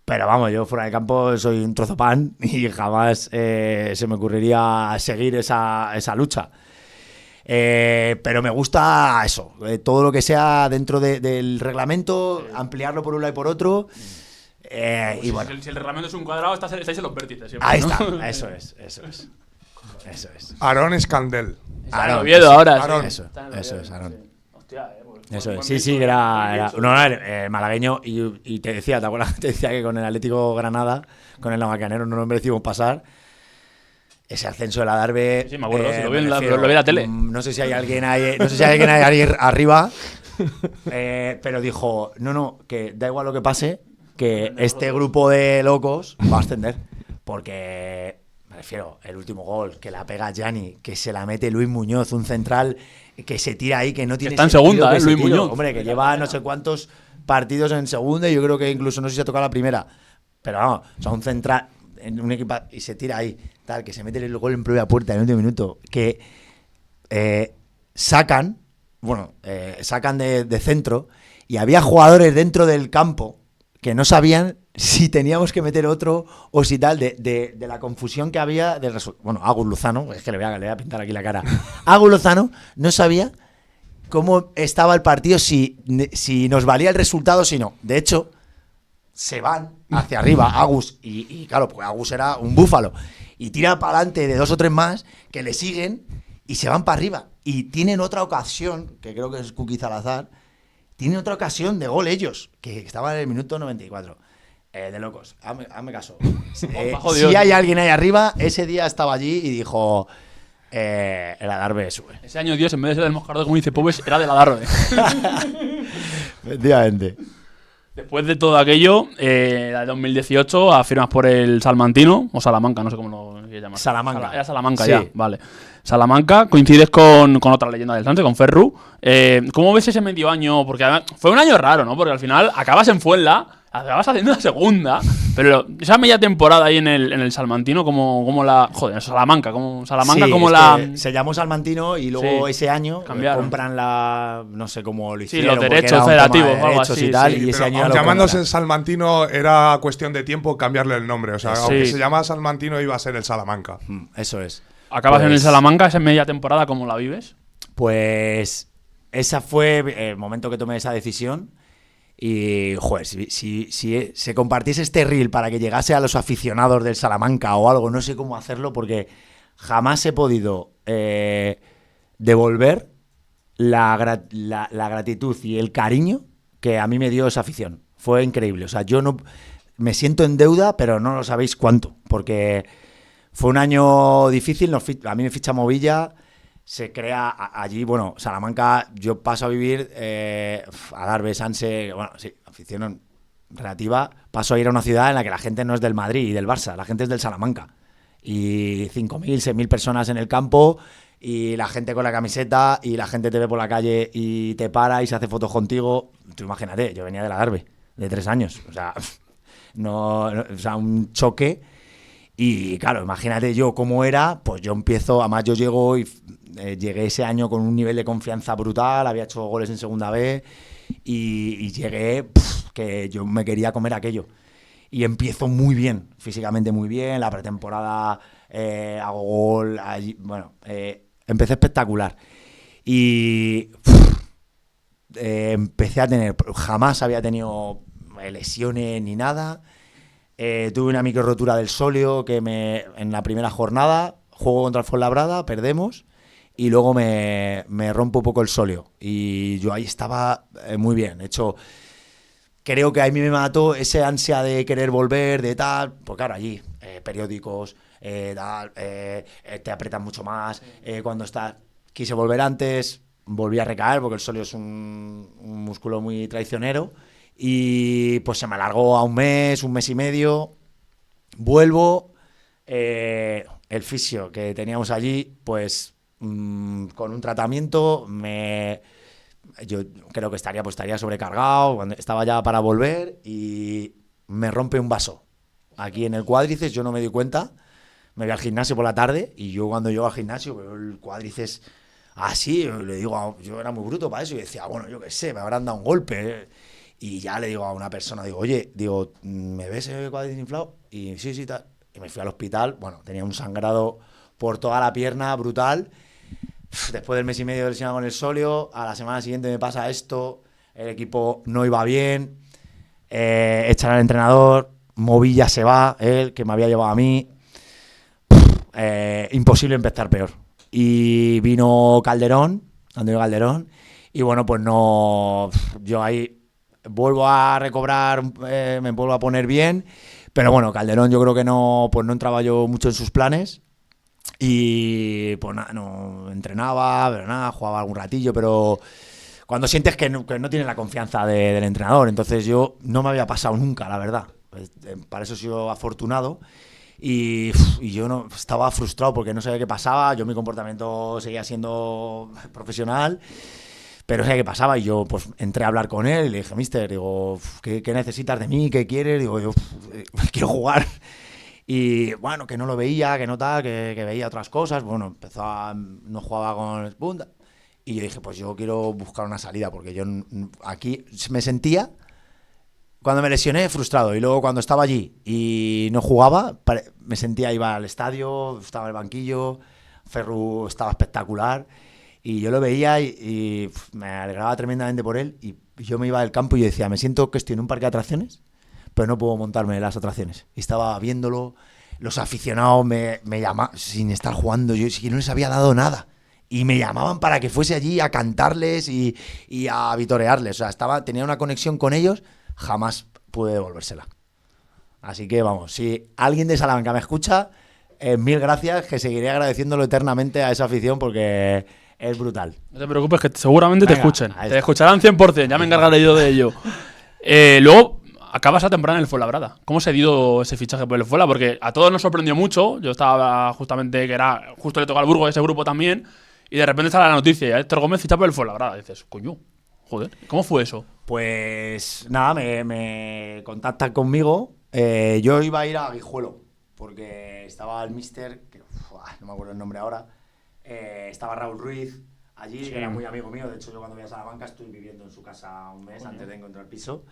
Pero vamos, yo fuera de campo soy un trozo pan y jamás se me ocurriría seguir esa lucha. Pero me gusta eso, todo lo que sea dentro del reglamento, ampliarlo por un lado y por otro. Y bueno. Si el reglamento es un cuadrado, estáis en los vértices siempre, ahí ¿no? está, eso es. Aarón Escandel. Aarón Oviedo ahora. Aarón. Eso es, Aarón. Sí. Hostia, pues, Eso es, sí, era malagueño y te decía, ¿te acuerdas? Te decía que con el Atlético Granada, con el Navacanero, no nos merecimos pasar. Ese ascenso de la Darbe. Sí, me acuerdo, lo vi en la tele. No sé si hay alguien ahí, ahí arriba, pero dijo, no, que da igual lo que pase, que este grupo de locos va a ascender. Porque, me refiero, el último gol, que la pega Gianni, que se la mete Luis Muñoz, un central que se tira ahí, que no tiene está en sentido segunda, que Luis se tire. Muñoz. Hombre, que lleva no sé cuántos partidos en segunda y yo creo que incluso no sé si ha tocado la primera. Pero vamos, o sea, un central en un equipo y se tira ahí, tal, que se mete el gol en propia puerta en el último minuto, que sacan de centro y había jugadores dentro del campo que no sabían si teníamos que meter otro o si tal, de la confusión que había del resultado. Bueno, Agus Lozano, es que le voy a pintar aquí la cara. Agus Lozano no sabía cómo estaba el partido, si nos valía el resultado o si no. De hecho, se van hacia arriba Agus y claro, pues Agus era un búfalo y tira para adelante de 2 o 3 más que le siguen y se van para arriba y tienen otra ocasión, que creo que es Kuki Salazar, tienen otra ocasión de gol ellos, que estaban en el minuto 94. De locos, hazme caso. Si hay alguien ahí arriba, ese día estaba allí y dijo, el Adarve sube. Ese año Dios, en vez de ser del Moscardó, como dice Pobes, era del Adarve. Efectivamente. Después de todo aquello, de 2018, afirmas por el Salmantino, o Salamanca, no sé cómo lo llamas. Salamanca. Era Salamanca, sí. ya, vale. Salamanca, coincides con otra leyenda del Sanse, con Ferru. ¿Cómo ves ese medio año? Porque además fue un año raro, ¿no? Porque al final acabas en Fuenla, acabas haciendo la segunda, pero esa media temporada ahí en el Salmantino, como la... Joder, Salamanca, como se llamó Salmantino y luego ese año compran no sé cómo lo hicieron. Sí, los derechos federativos o algo así. Y tal, y ese año llamándose el Salmantino era cuestión de tiempo cambiarle el nombre. O sea, aunque se llamaba Salmantino iba a ser el Salamanca. Eso es. Acabas en el Salamanca, esa media temporada, ¿cómo la vives? Pues esa fue el momento que tomé esa decisión. Y, joder, si se compartiese este reel para que llegase a los aficionados del Salamanca o algo, no sé cómo hacerlo porque jamás he podido devolver la gratitud y el cariño que a mí me dio esa afición. Fue increíble. O sea, yo no me siento en deuda, pero no lo sabéis cuánto, porque fue un año difícil. A mí me ficha Movilla. Se crea allí, bueno, Salamanca, yo paso a vivir Adarve, Sanse, bueno, sí, afición relativa, paso a ir a una ciudad en la que la gente no es del Madrid y del Barça, la gente es del Salamanca. Y 5.000, 6.000 personas en el campo y la gente con la camiseta y la gente te ve por la calle y te para y se hace fotos contigo. Tú imagínate, yo venía de Adarve, de 3 años, o sea, un choque. Y claro, imagínate yo cómo era, pues yo empiezo, además yo llego y llegué ese año con un nivel de confianza brutal, había hecho goles en segunda B y llegué que yo me quería comer aquello. Y empiezo muy bien, físicamente muy bien, la pretemporada hago gol, bueno, empecé espectacular. Y empecé a tener, jamás había tenido lesiones ni nada. Tuve una micro rotura del sóleo que en la primera jornada, juego contra el Fuenlabrada, perdemos y luego me rompo un poco el sóleo y yo ahí estaba muy bien. De hecho, creo que a mí me mató ese ansia de querer volver, de tal, pues claro, allí, periódicos, te apretan mucho más, cuando estás, quise volver antes, volví a recaer porque el sóleo es un músculo muy traicionero y pues se me alargó a un mes y medio, vuelvo, el fisio que teníamos allí, pues con un tratamiento yo creo que estaría sobrecargado, cuando estaba ya para volver y me rompe un vaso aquí en el cuádriceps, yo no me di cuenta, me voy al gimnasio por la tarde y yo cuando llego al gimnasio veo el cuádriceps así, le digo, yo era muy bruto para eso y decía, bueno, yo qué sé, me habrán dado un golpe, y ya le digo a una persona, digo, oye, digo, ¿me ves el cuádriceps inflado? Y sí, tal, y me fui al hospital, bueno, tenía un sangrado por toda la pierna brutal. Después del mes y medio de lesionado con el sóleo, a la semana siguiente me pasa esto, el equipo no iba bien, echan al entrenador, Movilla se va, él, que me había llevado a mí, imposible empezar peor. Y vino Antonio Calderón, y bueno, pues no, yo ahí vuelvo a recobrar, me vuelvo a poner bien, pero bueno, Calderón yo creo que no entraba yo mucho en sus planes. Y pues nada, no entrenaba, pero nada, jugaba algún ratillo, pero cuando sientes que no tienes la confianza del entrenador, entonces yo no me había pasado nunca, la verdad. Para eso he sido afortunado y yo no estaba frustrado porque no sabía qué pasaba, yo mi comportamiento seguía siendo profesional, pero no sabía qué pasaba y yo pues entré a hablar con él y le dije, mister, digo, ¿qué necesitas de mí? ¿Qué quieres? Digo, yo quiero jugar. Y bueno, que no lo veía, que no tal, que veía otras cosas. Bueno, no jugaba con el punta. Y yo dije, pues yo quiero buscar una salida, porque yo aquí me sentía, cuando me lesioné, frustrado. Y luego cuando estaba allí y no jugaba, me sentía, iba al estadio, estaba en el banquillo, Ferru estaba espectacular. Y yo lo veía y me alegraba tremendamente por él. Y yo me iba del campo y yo decía, me siento que estoy en un parque de atracciones, pero no puedo montarme en las atracciones. Y estaba viéndolo, los aficionados me llamaban, sin estar jugando, yo no les había dado nada. Y me llamaban para que fuese allí a cantarles y a vitorearles. O sea, tenía una conexión con ellos, jamás pude devolvérsela. Así que vamos, si alguien de Salamanca me escucha, mil gracias, que seguiré agradeciéndolo eternamente a esa afición porque es brutal. No te preocupes, que seguramente te escuchen. Te escucharán 100%, ya me encargaré yo de ello. Luego acabas a temprana en el Fuenlabrada. ¿Cómo se dio ese fichaje por el Fuenla? Porque a todos nos sorprendió mucho. Yo estaba justamente, justo le tocó al Burgos ese grupo también, y de repente sale la noticia, Héctor Gómez ficha por el Fuenlabrada. Y dices, coño, joder, ¿cómo fue eso? Pues nada, me contactan conmigo. Yo iba a ir a Guijuelo, porque estaba el míster, que no me acuerdo el nombre ahora, estaba Raúl Ruiz allí, sí, que era muy amigo mío. De hecho, yo cuando voy a Salamanca estoy viviendo en su casa un mes antes de encontrar piso.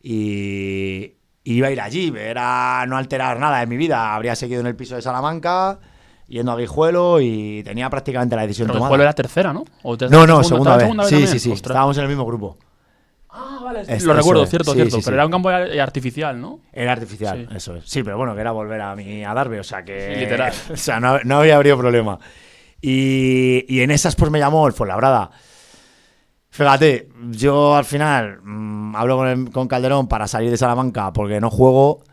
Y iba a ir allí, era no alterar nada en mi vida. Habría seguido en el piso de Salamanca, yendo a Guijuelo, y tenía prácticamente la decisión tomada. Guijuelo era tercera, ¿no? No, segunda vez. Sí. Ostras. Estábamos en el mismo grupo. Ah, vale. Lo recuerdo, cierto. Sí. Pero era un campo artificial, ¿no? Era artificial, sí. Eso es. Sí, pero bueno, que era volver a Darbe, o sea que... Sí, literal. O sea, no había habido problema. Y en esas pues me llamó el Fuenlabrada. Fíjate, yo al final hablo con Calderón para salir de Salamanca porque no juego,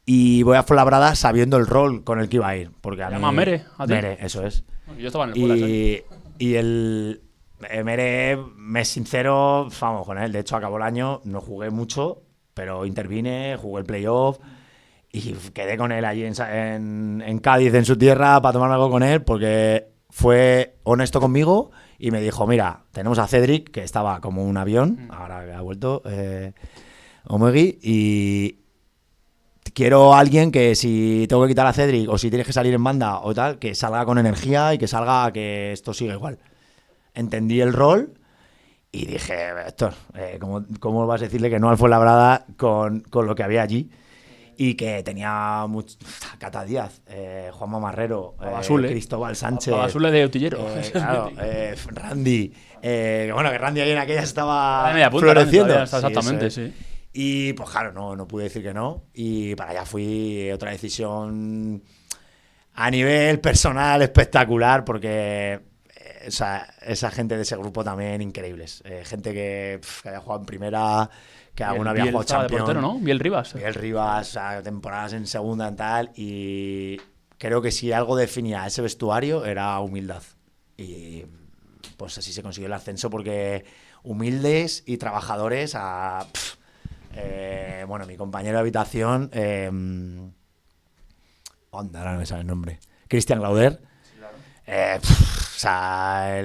y voy a Fuenlabrada sabiendo el rol con el que iba a ir. Porque a mí, llama Mere, ¿a ti? Mere, eso es. Yo estaba en el Fuenla. Y el Mere, me sincero, vamos con él. De hecho, acabó el año, no jugué mucho, pero intervine, jugué el playoff y quedé con él allí en Cádiz, en su tierra, para tomarme algo con él, porque fue honesto conmigo y me dijo, mira, tenemos a Cedric, que estaba como un avión, ahora que ha vuelto, Omegui, y quiero a alguien que si tengo que quitar a Cedric o si tienes que salir en banda o tal, que salga con energía y que salga que esto siga igual. Entendí el rol y dije, Héctor, ¿cómo vas a decirle que no al Fuenlabrada con lo que había allí? Y que tenía Cata Díaz, Juanma Marrero, Cristóbal Sánchez, Babasule de Utillero, claro, Randy, que Randy ahí en aquella estaba punta, floreciendo. Exactamente, sí. Y pues claro, no pude decir que no, y para allá fui. Otra decisión a nivel personal espectacular, porque esa gente de ese grupo también increíbles. Gente que haya jugado en primera, que alguna había jugado Champions. De portero, ¿no? Biel Rivas. Biel Rivas, o sea, temporadas en segunda y tal. Y creo que si algo definía ese vestuario era humildad. Y pues así se consiguió el ascenso, porque humildes y trabajadores bueno, mi compañero de habitación, ahora no me sale el nombre, Cristian Glauder. Sí, claro. O sea,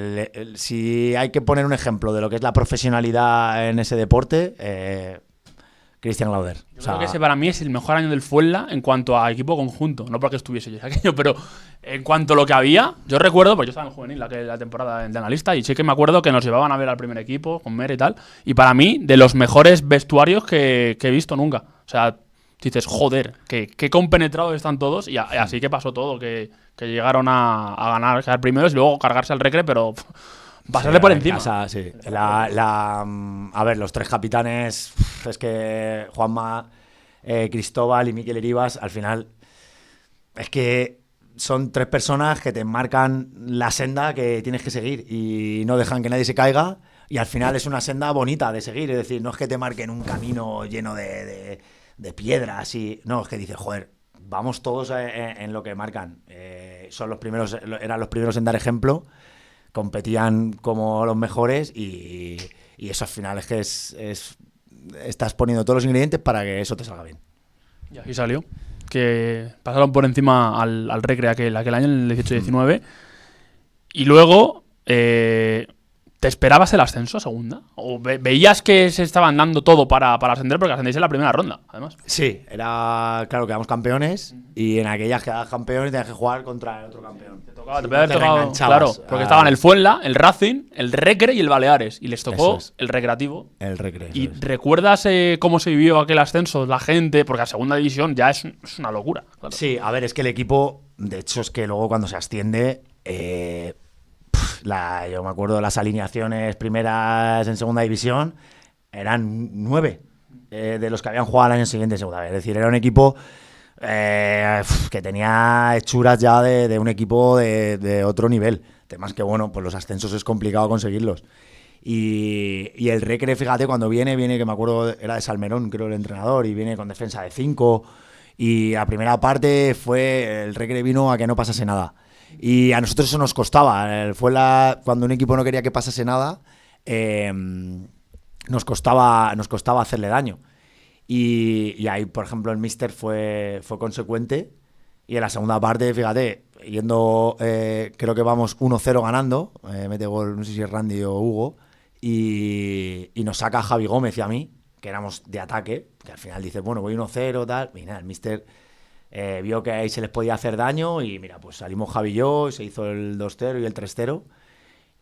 si hay que poner un ejemplo de lo que es la profesionalidad en ese deporte, Cristian Glauder. Yo creo que ese para mí es el mejor año del Fuenla en cuanto a equipo conjunto. No porque estuviese yo aquello, pero en cuanto a lo que había, yo recuerdo, pues yo estaba en juvenil la temporada de analista, y sí que me acuerdo que nos llevaban a ver al primer equipo con Mere y tal. Y para mí, de los mejores vestuarios que he visto nunca. O sea, dices, joder, qué compenetrados están todos. Y así que pasó todo, que llegaron a ganar, quedar primeros y luego cargarse al Recre, pero pasarle por encima. Sí. A ver, los tres capitanes, es que Juanma, Cristóbal y Mikel Heribas, al final, es que son tres personas que te marcan la senda que tienes que seguir y no dejan que nadie se caiga, y al final es una senda bonita de seguir. Es decir, no es que te marquen un camino lleno de piedras, no, es que dices, joder, vamos todos en lo que marcan. Son los primeros, eran los primeros en dar ejemplo, competían como los mejores, y eso al final es que estás poniendo todos los ingredientes para que eso te salga bien. Y aquí salió, que pasaron por encima al Recre aquel año, en el 18-19, y luego ¿te esperabas el ascenso a segunda? ¿O veías que se estaban dando todo para ascender? Porque ascendéis en la primera ronda, además. Sí, era claro, quedamos campeones, y en aquellas quedadas campeones tenías que jugar contra el otro campeón. Te podía haber tocado, claro, porque estaban el Fuenla, el Racing, el Recre y el Baleares, y les tocó el Recreativo. El Recre. ¿Y recuerdas cómo se vivió aquel ascenso? La gente, porque a segunda división ya es una locura. Claro. Sí, a ver, es que el equipo, de hecho, es que luego cuando se asciende, yo me acuerdo de las alineaciones primeras en segunda división, eran 9 de los que habían jugado al año siguiente en segunda. Es decir, era un equipo que tenía hechuras ya de un equipo de otro nivel. Además que, bueno, pues los ascensos es complicado conseguirlos. Y el Recre, fíjate, cuando viene, que me acuerdo, era de Salmerón, creo, el entrenador, y viene con defensa de 5. Y la primera parte el Recre vino a que no pasase nada. Y a nosotros eso nos costaba. Cuando un equipo no quería que pasase nada, nos costaba hacerle daño. Y ahí, por ejemplo, el míster fue consecuente. Y en la segunda parte, fíjate, creo que vamos 1-0 ganando. Mete gol, no sé si es Randy o Hugo. Y nos saca a Javi Gómez y a mí, que éramos de ataque. Que al final dice, bueno, voy 1-0, tal. Y nada, el míster vio que ahí se les podía hacer daño, y mira, pues salimos Javi y yo, y se hizo el 2-0 y el 3-0,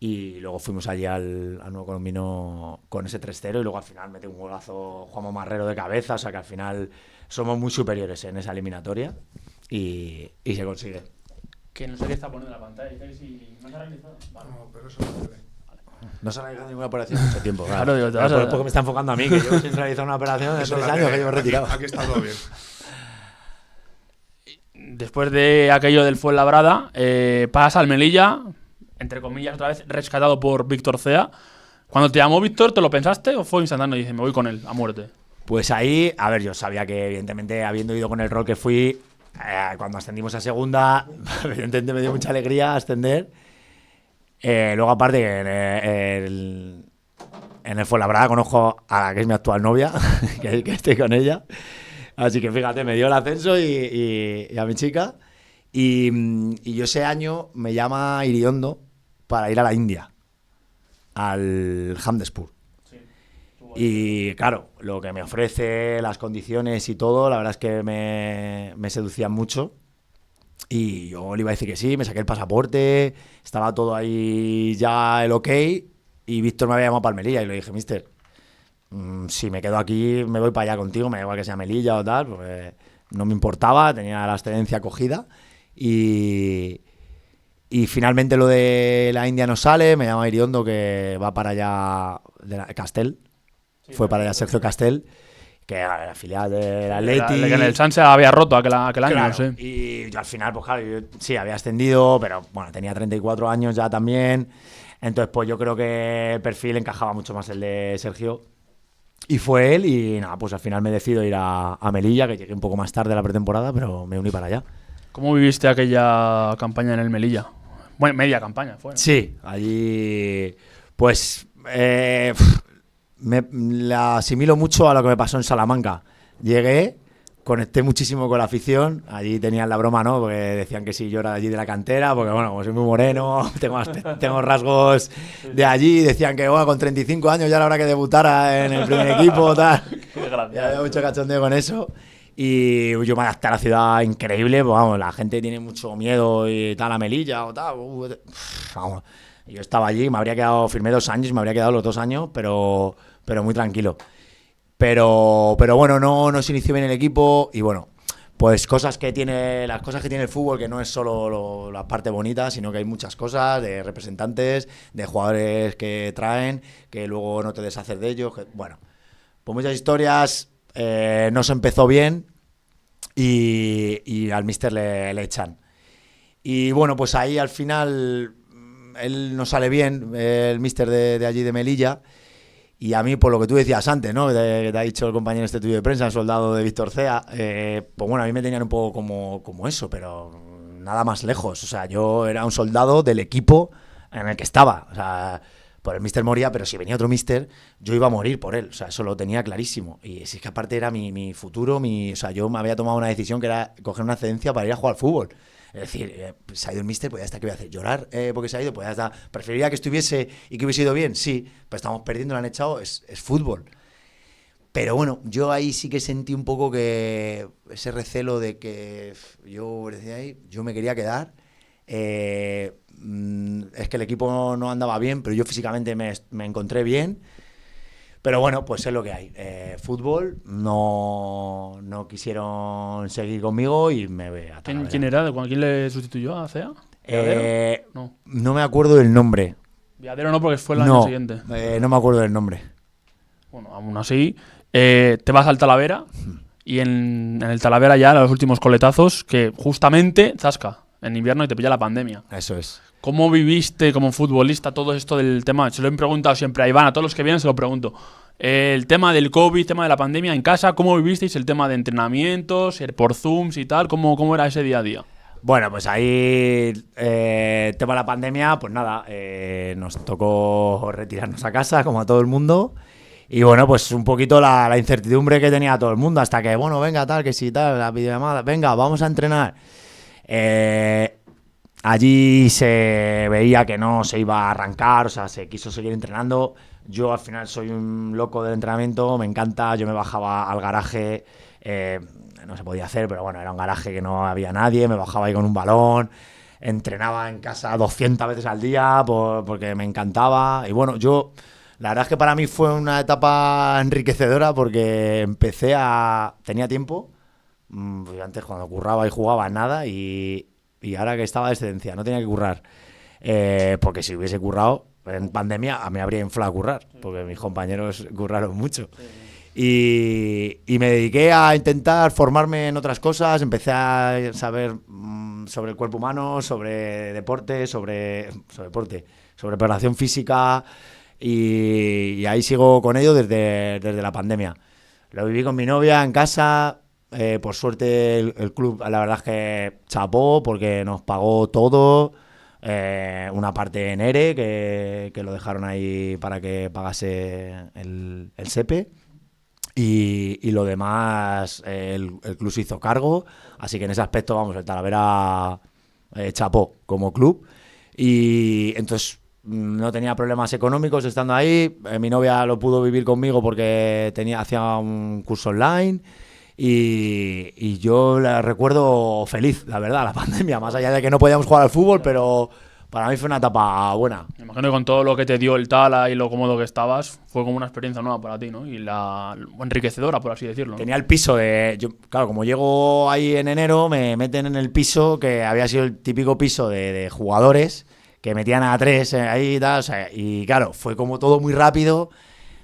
y luego fuimos allí al Nuevo Colombino con ese 3-0, y luego al final mete un golazo Juanma Marrero de cabeza. O sea que al final somos muy superiores en esa eliminatoria, y se consigue. Que no sé qué está poniendo en la pantalla, dice que si no se ha realizado. Vale. No, pero eso no se ve. No se ha realizado ninguna operación en mucho tiempo. Claro, digo, porque me está enfocando a mí, que yo sin realizar una operación de 3 años que llevo retirado. Aquí está todo bien. Después de aquello del Fuenlabrada, pasa al Melilla, entre comillas otra vez, rescatado por Víctor Cea. Cuando te llamó Víctor, ¿te lo pensaste o fue instantáneo y dices, me voy con él, a muerte? Pues ahí, a ver, yo sabía que evidentemente, habiendo ido con el rol que fui, cuando ascendimos a segunda, evidentemente me dio mucha alegría ascender. Luego, aparte, en el Fuenlabrada conozco a la que es mi actual novia, que estoy con ella. Así que fíjate, me dio el ascenso y a mi chica. Y yo ese año me llama Iriondo para ir a la India, al Hamdespur. Sí. Y claro, lo que me ofrece, las condiciones y todo, la verdad es que me seducían mucho. Y yo le iba a decir que sí, me saqué el pasaporte, estaba todo ahí ya el ok. Y Víctor me había llamado para el Melilla y le dije, mister, si me quedo aquí, me voy para allá contigo, me da igual que sea Melilla o tal, porque no me importaba, tenía la excedencia cogida. Y finalmente lo de la India no sale, me llama Iriondo, que va para allá, Castel, sí, fue para allá Sergio Castel, que era la filial del Atleti. Que en el Sanse había roto aquel año, Claro, sí. y yo al final, pues claro, yo sí, había ascendido, pero bueno, tenía 34 años ya también. Entonces, pues yo creo que el perfil encajaba mucho más el de Sergio. Y fue él, y nada, pues al final me decido ir a Melilla, que llegué un poco más tarde a la pretemporada, pero me uní para allá. ¿Cómo viviste aquella campaña en el Melilla? Bueno, media campaña fue, ¿no? Sí, allí pues la asimilo mucho a lo que me pasó en Salamanca. Llegué, conecté muchísimo con la afición, allí tenían la broma, ¿no? Porque decían que sí, yo era de allí de la cantera, porque bueno, como soy muy moreno, tengo rasgos de allí, decían que bueno, con 35 años ya era hora que debutara en el primer equipo, tal. Ya había mucho cachondeo con eso. Y yo me adapté a la ciudad increíble, pues vamos, la gente tiene mucho miedo y tal a Melilla o tal. Vamos, yo estaba allí, me habría quedado, firmé 2 años, me habría quedado los 2 años, pero muy tranquilo. Pero bueno, no se inició bien el equipo y bueno, pues las cosas que tiene el fútbol, que no es solo la parte bonita, sino que hay muchas cosas de representantes, de jugadores que traen, que luego no te deshaces de ellos. Bueno, pues muchas historias. No se empezó bien y al míster le echan. Y bueno, pues ahí al final él no sale bien, el míster de allí de Melilla. Y a mí, por lo que tú decías antes, ¿no? Que te ha dicho el compañero este tuyo de prensa, el soldado de Víctor Cea, pues bueno, a mí me tenían un poco como eso, pero nada más lejos. O sea, yo era un soldado del equipo en el que estaba. O sea, por el míster moría, pero si venía otro míster, yo iba a morir por él. O sea, eso lo tenía clarísimo. Y si es que aparte era mi futuro, o sea, yo me había tomado una decisión que era coger una excedencia para ir a jugar al fútbol. Es decir, se ha ido el míster, pues ya está, ¿qué voy a hacer? ¿Llorar porque se ha ido? Pues ya está. ¿Preferiría que estuviese y que hubiese ido bien? Sí, pero estamos perdiendo, lo han echado, es fútbol. Pero bueno, yo ahí sí que sentí un poco que ese recelo de que yo decía ahí, yo me quería quedar. Es que el equipo no andaba bien, pero yo físicamente me encontré bien. Pero bueno, pues es lo que hay. Fútbol, no quisieron seguir conmigo y me ve a ¿Quién era? ¿Quién le sustituyó a Cea? No me acuerdo del nombre. Viadero no, porque fue el año siguiente. No me acuerdo del nombre. Bueno, aún así, te vas al Talavera y en el Talavera ya, los últimos coletazos, que justamente, zasca, en invierno y te pilla la pandemia. Eso es. ¿Cómo viviste como futbolista todo esto del tema? Se lo he preguntado siempre a Iván, a todos los que vienen se lo pregunto. El tema del COVID, el tema de la pandemia en casa, ¿cómo vivisteis el tema de entrenamientos, por Zooms y tal? ¿Cómo era ese día a día? Bueno, pues ahí, el tema de la pandemia, pues nada, nos tocó retirarnos a casa, como a todo el mundo. Y bueno, pues un poquito la incertidumbre que tenía todo el mundo, hasta que, bueno, venga, tal, que sí, tal, la videollamada, venga, vamos a entrenar. Allí se veía que no se iba a arrancar, o sea, se quiso seguir entrenando. Yo al final soy un loco del entrenamiento, me encanta, yo me bajaba al garaje, no se podía hacer, pero bueno, era un garaje que no había nadie, me bajaba ahí con un balón, entrenaba en casa 200 veces al día porque me encantaba. Y bueno, la verdad es que para mí fue una etapa enriquecedora porque tenía tiempo, antes cuando curraba y jugaba nada y ahora que estaba de excedencia, no tenía que currar. Porque si hubiese currado en pandemia, me habría inflado a currar, porque mis compañeros curraron mucho. Y me dediqué a intentar formarme en otras cosas, empecé a saber sobre el cuerpo humano, sobre deporte, sobre preparación física, y ahí sigo con ello desde la pandemia. Lo viví con mi novia en casa. Por suerte el club, la verdad es que chapó porque nos pagó todo, una parte en ERE que lo dejaron ahí para que pagase el SEPE y lo demás el club se hizo cargo, así que en ese aspecto, vamos, el Talavera chapó como club y entonces no tenía problemas económicos estando ahí. Mi novia lo pudo vivir conmigo porque hacía un curso online. Y yo la recuerdo feliz, la verdad, la pandemia, más allá de que no podíamos jugar al fútbol, pero para mí fue una etapa buena. Me imagino que con todo lo que te dio el Tala y lo cómodo que estabas, fue como una experiencia nueva para ti, ¿no? Y enriquecedora, por así decirlo, ¿no? Tenía el piso claro, como llego ahí en enero, me meten en el piso que había sido el típico piso de jugadores que metían a 3 ahí y tal, o sea, y claro, fue como todo muy rápido.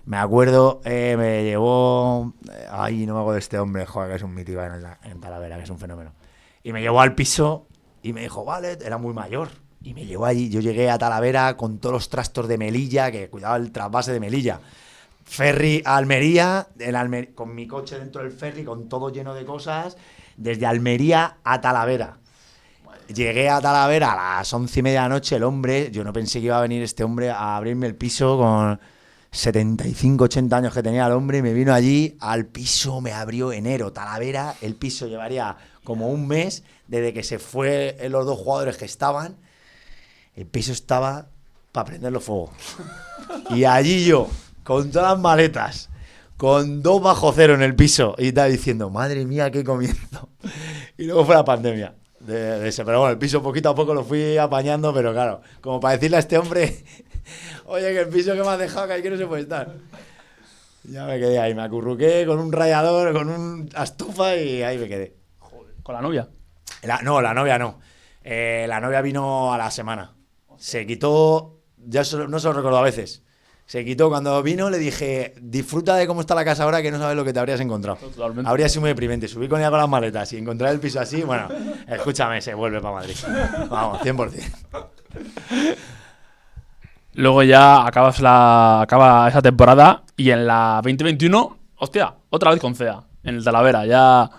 Me acuerdo, me llevó... Ay, no me acuerdo de este hombre, joder, que es un mítico en Talavera, que es un fenómeno. Y me llevó al piso y me dijo, vale, era muy mayor. Y me llevó allí. Yo llegué a Talavera con todos los trastos de Melilla, que cuidaba el trasvase de Melilla. Ferry a Almería, con mi coche dentro del ferry, con todo lleno de cosas, desde Almería a Talavera. Llegué a Talavera a las 11:30 de la noche, el hombre, yo no pensé que iba a venir este hombre a abrirme el piso con 75, 80 años que tenía el hombre, y me vino allí al piso, me abrió enero, Talavera, el piso llevaría como un mes desde que se fue los 2 jugadores que estaban, el piso estaba para prenderlo fuego. Y allí yo, con todas las maletas, con 2 bajo cero en el piso, y estaba diciendo, madre mía, qué comienzo. Y luego fue la pandemia. De ese. Pero bueno, el piso poquito a poco lo fui apañando, pero claro, como para decirle a este hombre, oye, que el piso que me has dejado, que aquí no se puede estar. Ya me quedé ahí, me acurruqué con un rallador, con una estufa y ahí me quedé. Joder, ¿con la novia? No, la novia no. La novia vino a la semana. Se quitó, ya no se lo recuerdo a veces. Se quitó cuando vino, le dije, disfruta de cómo está la casa ahora, que no sabes lo que te habrías encontrado. Totalmente. Habría sido muy deprimente. Subí con ella con las maletas y encontrar el piso así, bueno, escúchame, se vuelve para Madrid. Vamos, 100%. Luego ya acaba esa temporada y en la 2021, hostia, otra vez con CEA, en el Talavera, ya...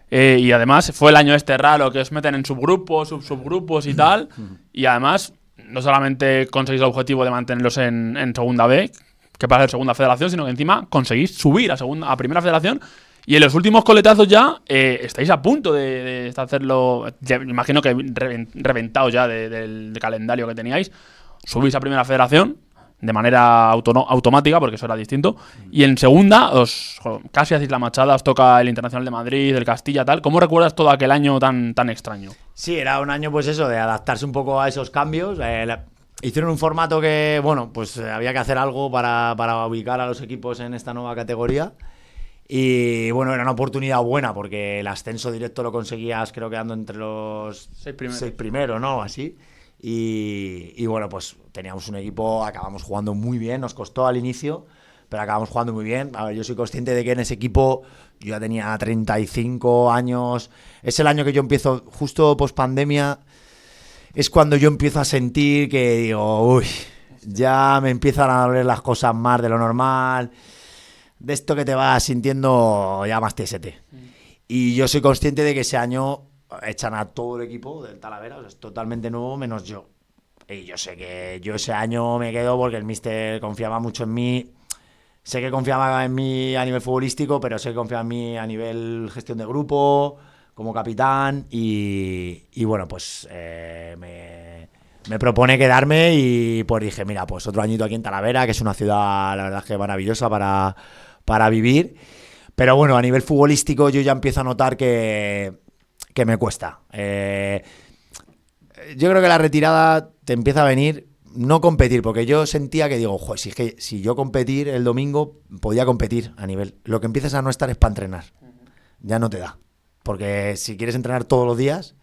y además fue el año este raro que os meten en subgrupos, subgrupos y tal, y además... No solamente conseguís el objetivo de mantenerlos en segunda B, que pasa en segunda federación, sino que encima conseguís subir a primera federación. Y en los últimos coletazos ya estáis a punto de hacerlo. Ya, me imagino que reventados ya del calendario que teníais. Subís a primera federación de manera automática, porque eso era distinto. Y en segunda, casi hacéis la machada, os toca el Internacional de Madrid, el Castilla, tal. ¿Cómo recuerdas todo aquel año tan extraño? Sí, era un año, pues eso, de adaptarse un poco a esos cambios. Hicieron un formato que, bueno, pues había que hacer algo para ubicar a los equipos en esta nueva categoría. Y bueno, era una oportunidad buena, porque el ascenso directo lo conseguías, creo, quedando entre los 6 primeros, ¿no? Así. Y bueno, pues teníamos un equipo, acabamos jugando muy bien, nos costó al inicio, pero acabamos jugando muy bien. A ver, yo soy consciente de que en ese equipo yo ya tenía 35 años. Es el año que yo empiezo, justo post pandemia, es cuando yo empiezo a sentir que digo, uy, ya me empiezan a doler las cosas más de lo normal, de esto que te vas sintiendo ya más TST. Y yo soy consciente de que ese año echan a todo el equipo del Talavera, o sea, es totalmente nuevo menos yo. Y yo sé que yo ese año me quedo porque el míster confiaba mucho en mí. Sé que confiaba en mí a nivel futbolístico, pero sé que confiaba en mí a nivel gestión de grupo, como capitán. Y bueno, pues me propone quedarme y pues dije, mira, pues otro añito aquí en Talavera, que es una ciudad, la verdad, que maravillosa para vivir. Pero bueno, a nivel futbolístico yo ya empiezo a notar que me cuesta. Yo creo que la retirada te empieza a venir, no competir, porque yo sentía que digo, joder, si es que si yo competir el domingo, podía competir a nivel. Lo que empiezas a no estar es para entrenar. Ya no te da. Porque si quieres entrenar todos los días,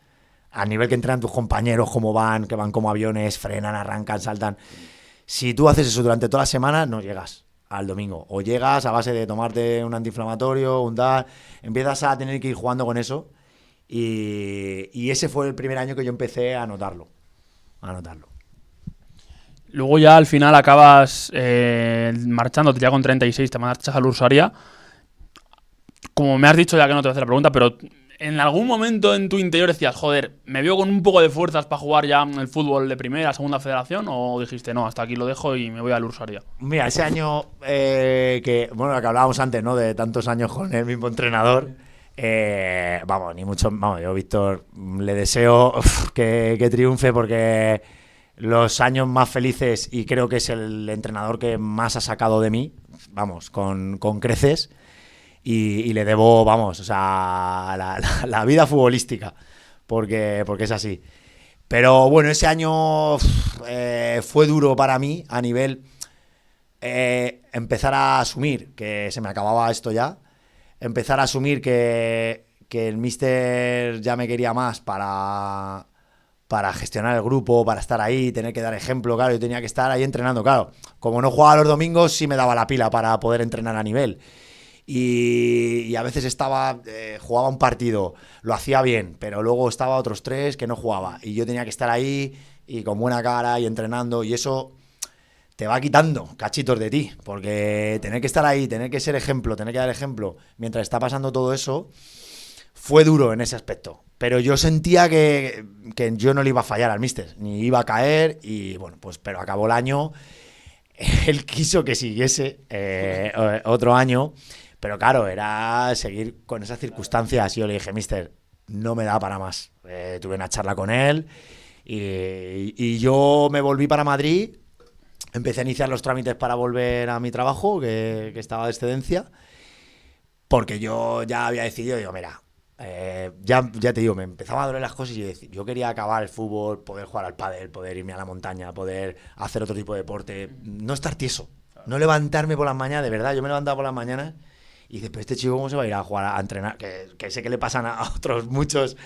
a nivel que entrenan tus compañeros, cómo van, que van como aviones, frenan, arrancan, saltan. Si tú haces eso durante toda la semana, no llegas al domingo. O llegas a base de tomarte un antiinflamatorio, un tal, empiezas a tener que ir jugando con eso. Y ese fue el primer año que yo empecé a notarlo. Luego ya al final acabas marchándote ya con 36, te marchas al Ursaria. Como me has dicho, ya que no te voy a hacer la pregunta, pero ¿en algún momento en tu interior decías, joder, me veo con un poco de fuerzas para jugar ya en el fútbol de primera, segunda federación? ¿O dijiste, no, hasta aquí lo dejo y me voy al Ursaria? Mira, ese año que hablábamos antes, ¿no? De tantos años con el mismo entrenador. Ni mucho. Vamos, yo, Víctor, le deseo que triunfe, porque los años más felices, y creo que es el entrenador que más ha sacado de mí, vamos, con creces, y le debo, vamos, o sea, la vida futbolística, porque es así. Pero bueno, ese año fue duro para mí a nivel empezar a asumir que se me acababa esto ya. Empezar a asumir que el míster ya me quería más para para gestionar el grupo, para estar ahí, tener que dar ejemplo, claro, yo tenía que estar ahí entrenando, claro. Como no jugaba los domingos, sí me daba la pila para poder entrenar a nivel. Y a veces jugaba un partido, lo hacía bien, pero luego estaba otros 3 que no jugaba. Y yo tenía que estar ahí y con buena cara y entrenando, y eso te va quitando cachitos de ti, porque tener que estar ahí, tener que ser ejemplo, tener que dar ejemplo, mientras está pasando todo eso, fue duro en ese aspecto. Pero yo sentía que yo no le iba a fallar al míster, ni iba a caer, y bueno, pues pero acabó el año, él quiso que siguiese otro año, pero claro, era seguir con esas circunstancias, y yo le dije, míster, no me da para más. Tuve una charla con él, y yo me volví para Madrid, empecé a iniciar los trámites para volver a mi trabajo, que estaba de excedencia, porque yo ya había decidido, digo, mira, ya te digo, me empezaban a doler las cosas y yo quería acabar el fútbol, poder jugar al pádel, poder irme a la montaña, poder hacer otro tipo de deporte, no estar tieso, no levantarme por las mañanas, de verdad, yo me levantaba por las mañanas y dices, pero este chico cómo se va a ir a jugar, a entrenar, que sé que le pasan a otros muchos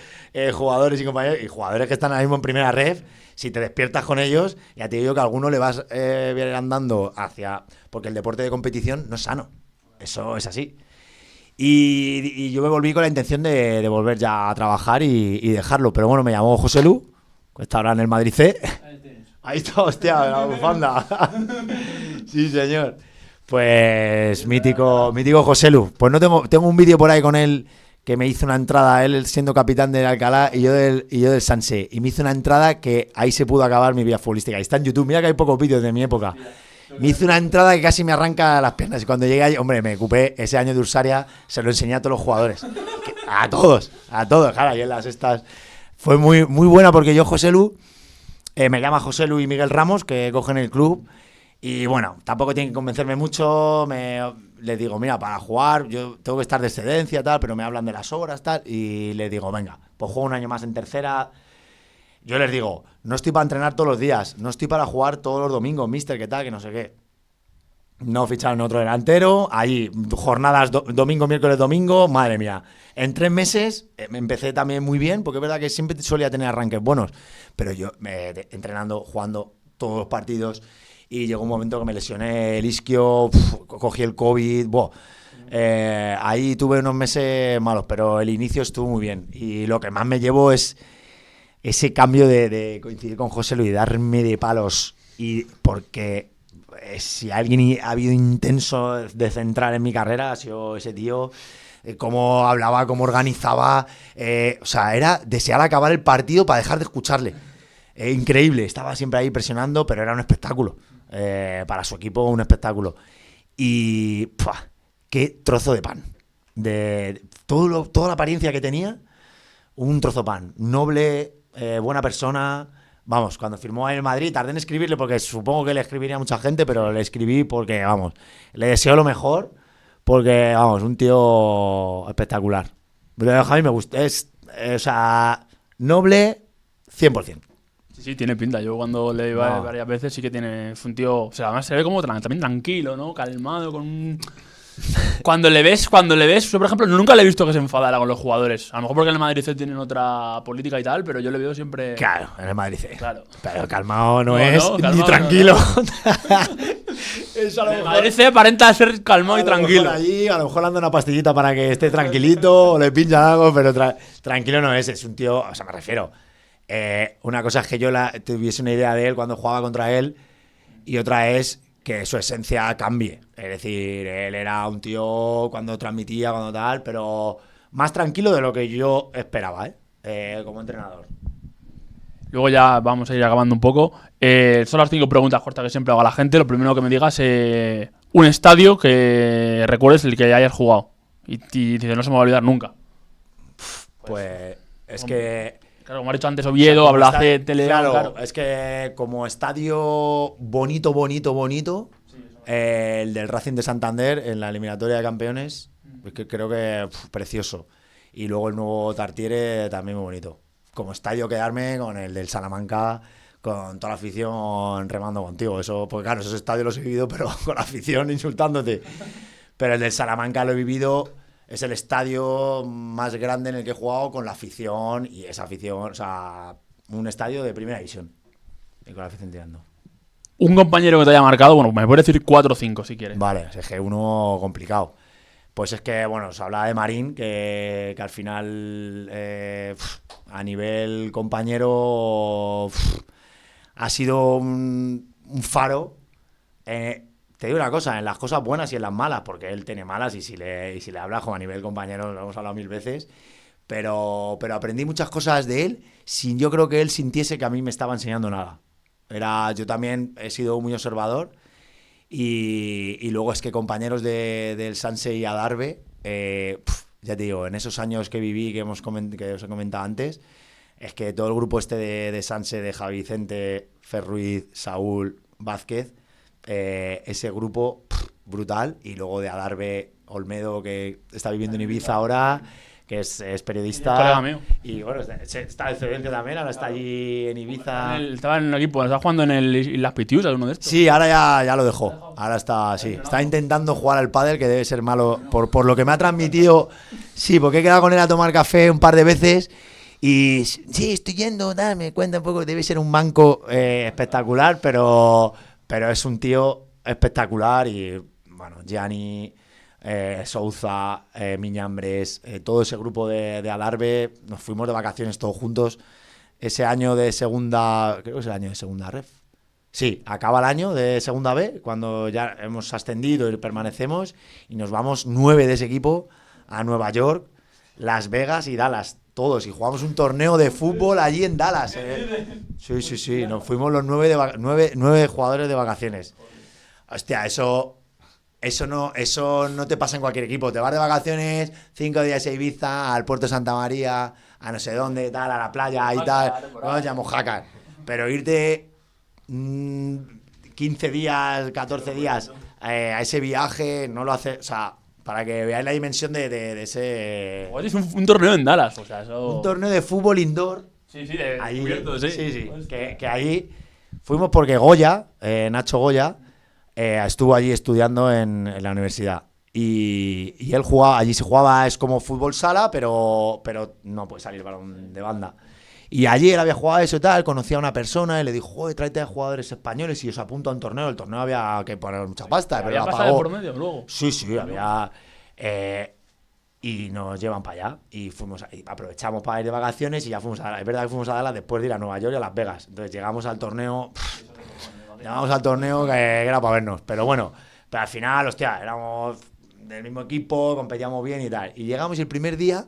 jugadores y compañeros, y jugadores que están ahora mismo en primera ref, si te despiertas con ellos, ya te digo que a alguno le vas andando porque el deporte de competición no es sano, eso es así. Y yo me volví con la intención de volver ya a trabajar y dejarlo. Pero bueno, me llamó José Lu, que está ahora en el Madrid C. Ahí está, hostia, la bufanda. Sí, señor. Pues mítico José Lu. Pues no tengo un vídeo por ahí con él que me hizo una entrada, él siendo capitán del Alcalá y yo del Sanse. Y me hizo una entrada que ahí se pudo acabar mi vida futbolística. Ahí está en YouTube. Mira que hay pocos vídeos de mi época. Me hizo una entrada que casi me arranca las piernas. Y cuando llegué ahí, hombre, me ocupé ese año de Ursaria, se lo enseñé a todos los jugadores. A todos, claro, y en las estas. Fue muy, muy buena porque yo, José Lu, me llama José Lu y Miguel Ramos, que cogen el club. Y bueno, tampoco tienen que convencerme mucho. Les digo, mira, para jugar, yo tengo que estar de excedencia, tal, pero me hablan de las horas, tal. Y les digo, venga, pues juego un año más en tercera. Yo les digo, no estoy para entrenar todos los días, no estoy para jugar todos los domingos, mister, qué tal, que no sé qué. No ficharon otro delantero, ahí jornadas domingo, miércoles, domingo, madre mía. En 3 meses me empecé también muy bien, porque es verdad que siempre solía tener arranques buenos, pero yo entrenando, jugando todos los partidos, y llegó un momento que me lesioné el isquio, cogí el COVID, ahí tuve unos meses malos, pero el inicio estuvo muy bien. Y lo que más me llevo es ese cambio de coincidir con José Luis y darme de palos, y porque si alguien ha habido intenso de central en mi carrera ha sido ese tío, cómo hablaba, cómo organizaba, o sea, era desear acabar el partido para dejar de escucharle, increíble, estaba siempre ahí presionando, pero era un espectáculo, para su equipo un espectáculo, y qué trozo de pan, de toda la apariencia que tenía, un trozo de pan, noble, buena persona. Vamos, cuando firmó en el Madrid tardé en escribirle porque supongo que le escribiría a mucha gente, pero le escribí porque, vamos, le deseo lo mejor porque, vamos, un tío espectacular. Pero a mí me gusta, o sea, noble 100%. Sí, tiene pinta. Yo cuando le iba varias veces sí que es un tío, o sea, además se ve como también tranquilo, ¿no? Calmado, con un... Cuando le ves, yo por ejemplo nunca le he visto que se enfadara con los jugadores. A lo mejor porque en el Madrid C tienen otra política y tal, pero yo le veo siempre... Claro, en el Madrid C. Claro. Pero calmado no es, calmado, ni tranquilo. Eso a lo mejor... Madrid C aparenta ser calmado y tranquilo. Allí, a lo mejor le anda una pastillita para que esté tranquilito, o le pinchan algo, pero tranquilo no es un tío, o sea, me refiero. Una cosa es que yo tuviese una idea de él cuando jugaba contra él, y otra es que su esencia cambie. Es decir, él era un tío cuando transmitía, cuando tal, pero más tranquilo de lo que yo esperaba, como entrenador. Luego ya vamos a ir acabando un poco. Son las 5 preguntas cortas que siempre hago a la gente. Lo primero que me digas es un estadio que recuerdes el que hayas jugado. Y dices, no se me va a olvidar nunca. Pues es que... Claro, como ha dicho antes Oviedo, Albacete, León. Claro, es que como estadio bonito, el del Racing de Santander en la eliminatoria de campeones, es que creo que precioso. Y luego el nuevo Tartiere también muy bonito. Como estadio quedarme con el del Salamanca, con toda la afición remando contigo. Eso, pues claro, esos estadios los he vivido, pero con la afición insultándote. Pero el del Salamanca lo he vivido... Es el estadio más grande en el que he jugado con la afición, y esa afición, o sea, un estadio de primera división. Y con la afición tirando. Un compañero que te haya marcado, bueno, me puedes decir 4 o 5 si quieres. Vale, es que uno complicado. Pues es que, bueno, se hablaba de Marín, que al final, a nivel compañero, ha sido un faro. Te digo una cosa, en las cosas buenas y en las malas, porque él tiene malas y si le hablas como a nivel compañero, lo hemos hablado 1000 veces, pero aprendí muchas cosas de él sin yo creo que él sintiese que a mí me estaba enseñando nada. Yo también he sido muy observador y luego es que compañeros del Sanse y Adarve, ya te digo, en esos años que viví, que os he comentado antes, es que todo el grupo este de Sanse, de Javi Vicente, Fer Ruiz, Saúl, Vázquez, ese grupo brutal, y luego de Adarve, Olmedo, que está viviendo en Ibiza ahora, que es periodista. Colega mío. Y bueno, está el Cedente también, ahora está allí en Ibiza. Estaba en el equipo, estaba jugando en las Pitius, uno de estos. Sí, ahora ya lo dejó. Ahora está intentando jugar al pádel, que debe ser malo, por lo que me ha transmitido. Sí, porque he quedado con él a tomar café un par de veces. Y sí, estoy yendo, me cuenta un poco, debe ser un banco espectacular, pero es un tío espectacular. Y bueno, Gianni, Souza, Miñambres, todo ese grupo de Adarve, nos fuimos de vacaciones todos juntos. Ese año de segunda, creo que es el año de segunda ref. Sí, acaba el año de segunda B, cuando ya hemos ascendido y permanecemos, y nos vamos 9 de ese equipo a Nueva York, Las Vegas y Dallas, todos, y jugamos un torneo de fútbol allí en Dallas. Sí, nos fuimos los 9 jugadores de vacaciones. Hostia, eso no te pasa en cualquier equipo. Te vas de vacaciones 5 días a Ibiza, al puerto de Santa María, a no sé dónde, tal, a la playa y tal. Nos llamamos Jacar. Pero irte 15 días, 14 días a ese viaje, no lo hace. O sea, para que veáis la dimensión de ese. Oye, es un torneo en Dallas, o sea, eso. Un torneo de fútbol indoor. Sí, de ahí, cubierto, sí. Sí. Que ahí fuimos porque Goya, Nacho Goya, estuvo allí estudiando en la universidad. Y él jugaba, allí se jugaba, es como fútbol sala, pero no puede salir balón de banda. Y allí él había jugado eso y tal, conocía a una persona y le dijo, joder, tráete a jugadores españoles y os apunto a un torneo. El torneo había que poner mucha pasta, pero la pagó. Por medio, luego. Sí, había. Y nos llevan para allá. Y fuimos aprovechamos para ir de vacaciones y ya fuimos es verdad que fuimos a Dallas después de ir a Nueva York y a Las Vegas. Entonces llegamos al torneo. Llegamos al torneo que era para vernos. Pero bueno, al final, hostia, éramos del mismo equipo, competíamos bien y tal. Y llegamos y el primer día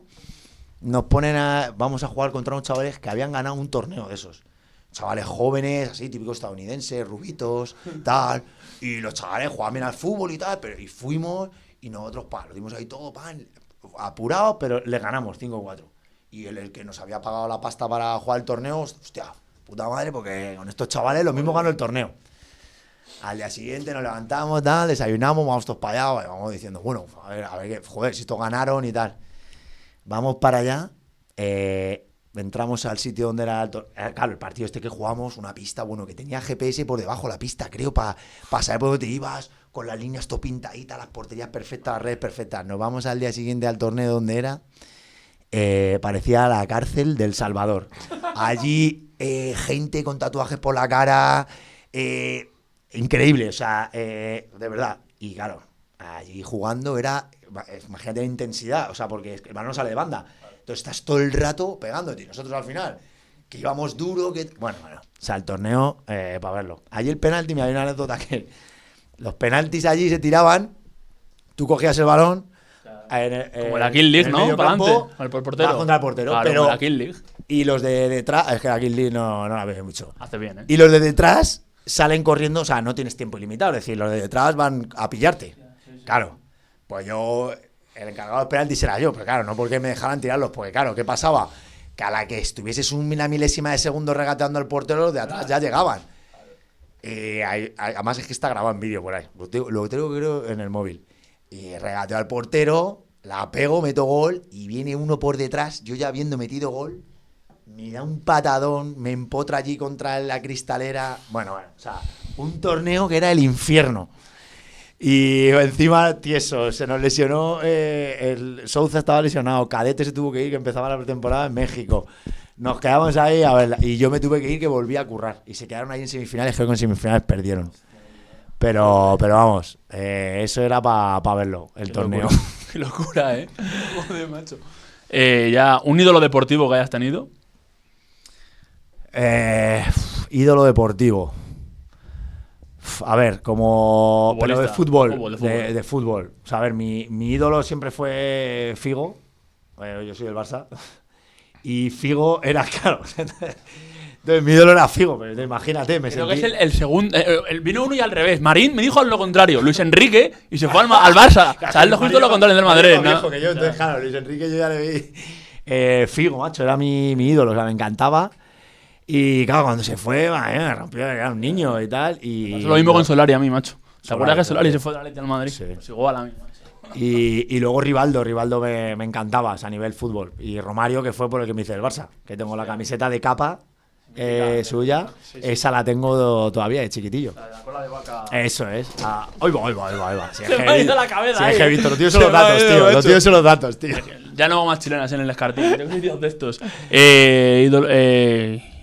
nos ponen vamos a jugar contra unos chavales que habían ganado un torneo de esos. Chavales jóvenes, así, típicos estadounidenses, rubitos, tal. Y los chavales jugaban bien al fútbol y tal, y fuimos y nosotros, lo dimos ahí todo, apurados, pero les ganamos 5-4. Y el que nos había pagado la pasta para jugar el torneo, hostia, puta madre, porque con estos chavales lo mismo ganó el torneo. Al día siguiente nos levantamos, tal, desayunamos, vamos todos para allá, vamos diciendo, bueno, a ver, joder, si estos ganaron y tal. Vamos para allá, entramos al sitio donde era claro, el partido este que jugamos, una pista, bueno, que tenía GPS por debajo de la pista, creo, para saber por dónde te ibas, con las líneas todo pintaditas, las porterías perfectas, las redes perfectas. Nos vamos al día siguiente al torneo donde era, parecía la cárcel del Salvador. Allí, gente con tatuajes por la cara, increíble, o sea, de verdad. Y claro, allí jugando imagínate la intensidad, o sea, porque el balón no sale de banda. Entonces estás todo el rato pegándote. Y nosotros al final, que íbamos duro, Bueno, o sea, el torneo, para verlo. Allí el penalti, me había una anécdota que los penaltis allí se tiraban, tú cogías el balón, como la Kill League, ¿no? Para adelante, al portero. Vas contra el portero, claro, pero la Kill League. Y los de detrás, es que la Kill League no la ves mucho. Hace bien, ¿eh? Y los de detrás salen corriendo, o sea, no tienes tiempo ilimitado, es decir, los de detrás van a pillarte. Sí. Claro, pues el encargado de penaltis era yo, pero claro, no porque me dejaran tirarlos, porque claro, ¿qué pasaba? Que a la que estuvieses una milésima de segundo regateando al portero, los de atrás ya llegaban. Además es que está grabado en vídeo por ahí, lo tengo creo en el móvil. Y regateo al portero, la pego, meto gol, y viene uno por detrás, yo ya habiendo metido gol, me da un patadón, me empotra allí contra la cristalera. Bueno, o sea, un torneo que era el infierno. Y encima, tieso, se nos lesionó, el Souza estaba lesionado, Cadete se tuvo que ir, que empezaba la pretemporada en México. Nos quedamos ahí a ver, y yo me tuve que ir, que volví a currar. Y se quedaron ahí en semifinales, creo que en semifinales perdieron. Pero vamos, eso era para verlo, el torneo. Qué locura, ¿eh? Joder, macho. Ya, ¿un ídolo deportivo que hayas tenido? Ídolo deportivo. A ver, como... Pero de fútbol. De fútbol. O sea, a ver, mi ídolo siempre fue Figo. Yo soy del Barça. Y Figo era, claro... Entonces, mi ídolo era Figo, pero imagínate, me Creo sentí... que es el segundo... vino uno y al revés. Marín me dijo lo contrario. Luis Enrique y se fue al Barça. O sea, él justo lo contrario del Madrid, ¿no? Viejo que yo, entonces, claro, Luis Enrique yo ya le vi... Figo, macho, era mi ídolo, o sea, me encantaba. Y claro, cuando se fue, me rompió, era un niño y tal. Y lo mismo con Solari a mí, macho. ¿Te acuerdas que Solari se fue del Atleti al Madrid? Sí. Pues igual a mí, macho. Y luego Rivaldo me encantaba, o sea, a nivel fútbol. Y Romario, que fue por el que me hice el Barça, que tengo la camiseta de capa suya, sí. Esa la tengo todavía de chiquitillo. La cola de vaca. Eso es. Ahí va. Si se me ha ido la cabeza. Es que he visto, los tíos son los datos, tío. Los tíos son los datos, tío. Ya no hago más chilenas en el escartín, tengo vídeos de estos.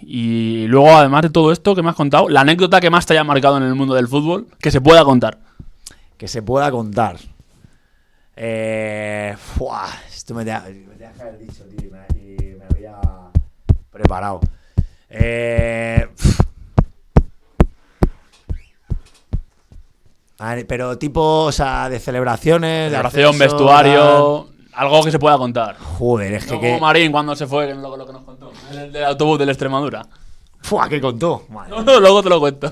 Y luego, además de todo esto que me has contado, la anécdota que más te haya marcado en el mundo del fútbol, que se pueda contar. Que se pueda contar. Esto me tenía que haber dicho, tío, y me había preparado. Pero tipo, o sea, de celebraciones, celebración, de ascenso, vestuario, algo que se pueda contar. Joder, es no que... como Marín cuando se fue, que es lo que nos contó, el del autobús de la Extremadura. ¿Qué contó? No, luego te lo cuento.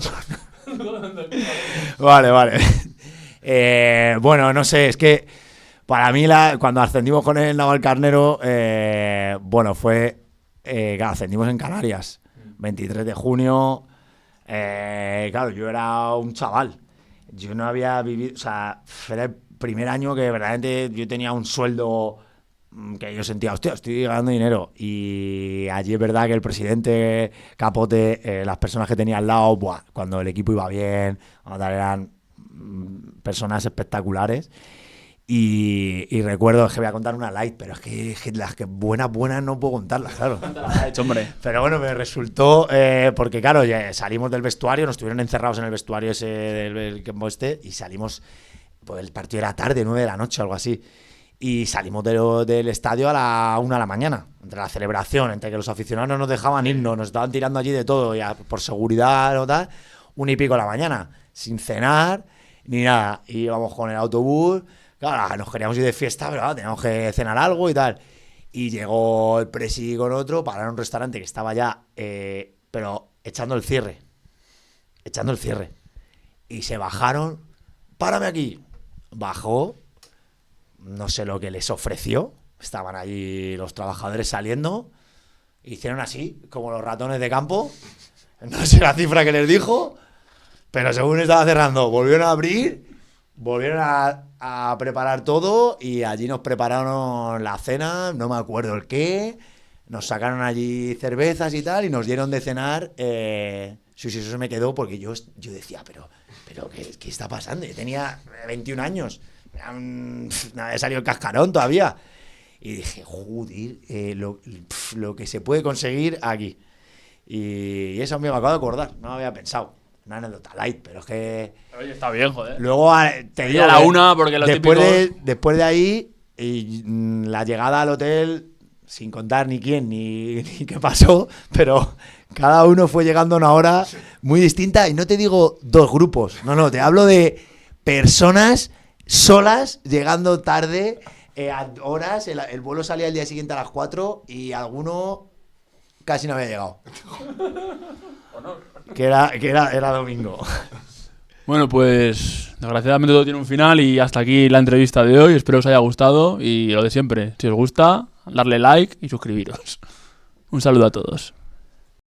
Vale. Bueno, no sé, es que para mí cuando ascendimos con el Navalcarnero, bueno, fue... claro, ascendimos en Canarias, 23 de junio, claro, yo era un chaval, yo no había vivido, o sea, era el primer año que verdaderamente yo tenía un sueldo que yo sentía, hostia, estoy ganando dinero, y allí es verdad que el presidente Capote, las personas que tenía al lado, cuando el equipo iba bien, eran personas espectaculares. Y recuerdo, es que voy a contar una light, pero es que las que buenas no puedo contarlas, claro. Hombre. Pero bueno, me resultó, porque claro, ya salimos del vestuario, nos estuvieron encerrados en el vestuario ese del campo y salimos, pues el partido era tarde, 9 de la noche, algo así. Y salimos del estadio a la 1 de la mañana, entre la celebración, entre que los aficionados no nos dejaban irnos, nos estaban tirando allí de todo, ya por seguridad o tal, 1:00 de la mañana, sin cenar ni nada. Y íbamos con el autobús. Claro, nos queríamos ir de fiesta, pero teníamos que cenar algo y tal. Y llegó el presi con otro para un restaurante que estaba ya, pero echando el cierre. Y se bajaron, párame aquí. Bajó, no sé lo que les ofreció. Estaban ahí los trabajadores saliendo. Hicieron así, como los ratones de campo. No sé la cifra que les dijo, pero según estaba cerrando, volvieron a abrir. Volvieron a preparar todo y allí nos prepararon la cena, no me acuerdo el qué, nos sacaron allí cervezas y tal y nos dieron de cenar. Sí, eso se me quedó porque yo decía, pero ¿qué está pasando? Yo tenía 21 años, no había salido el cascarón todavía. Y dije, joder, lo que se puede conseguir aquí. Y eso me acabo de acordar, no lo había pensado. Una anécdota light, pero es que... Oye, está bien, joder. Luego te digo... a la 1, porque los después de ahí, la llegada al hotel, sin contar ni quién ni qué pasó, pero cada uno fue llegando a una hora muy distinta. Y no te digo 2 grupos, no, te hablo de personas solas, llegando tarde, a horas. El vuelo salía el día siguiente a las 4 y alguno casi no había llegado. Que era domingo. Bueno, pues desgraciadamente todo tiene un final y hasta aquí la entrevista de hoy. Espero os haya gustado y lo de siempre, si os gusta, darle like y suscribiros. Un saludo a todos.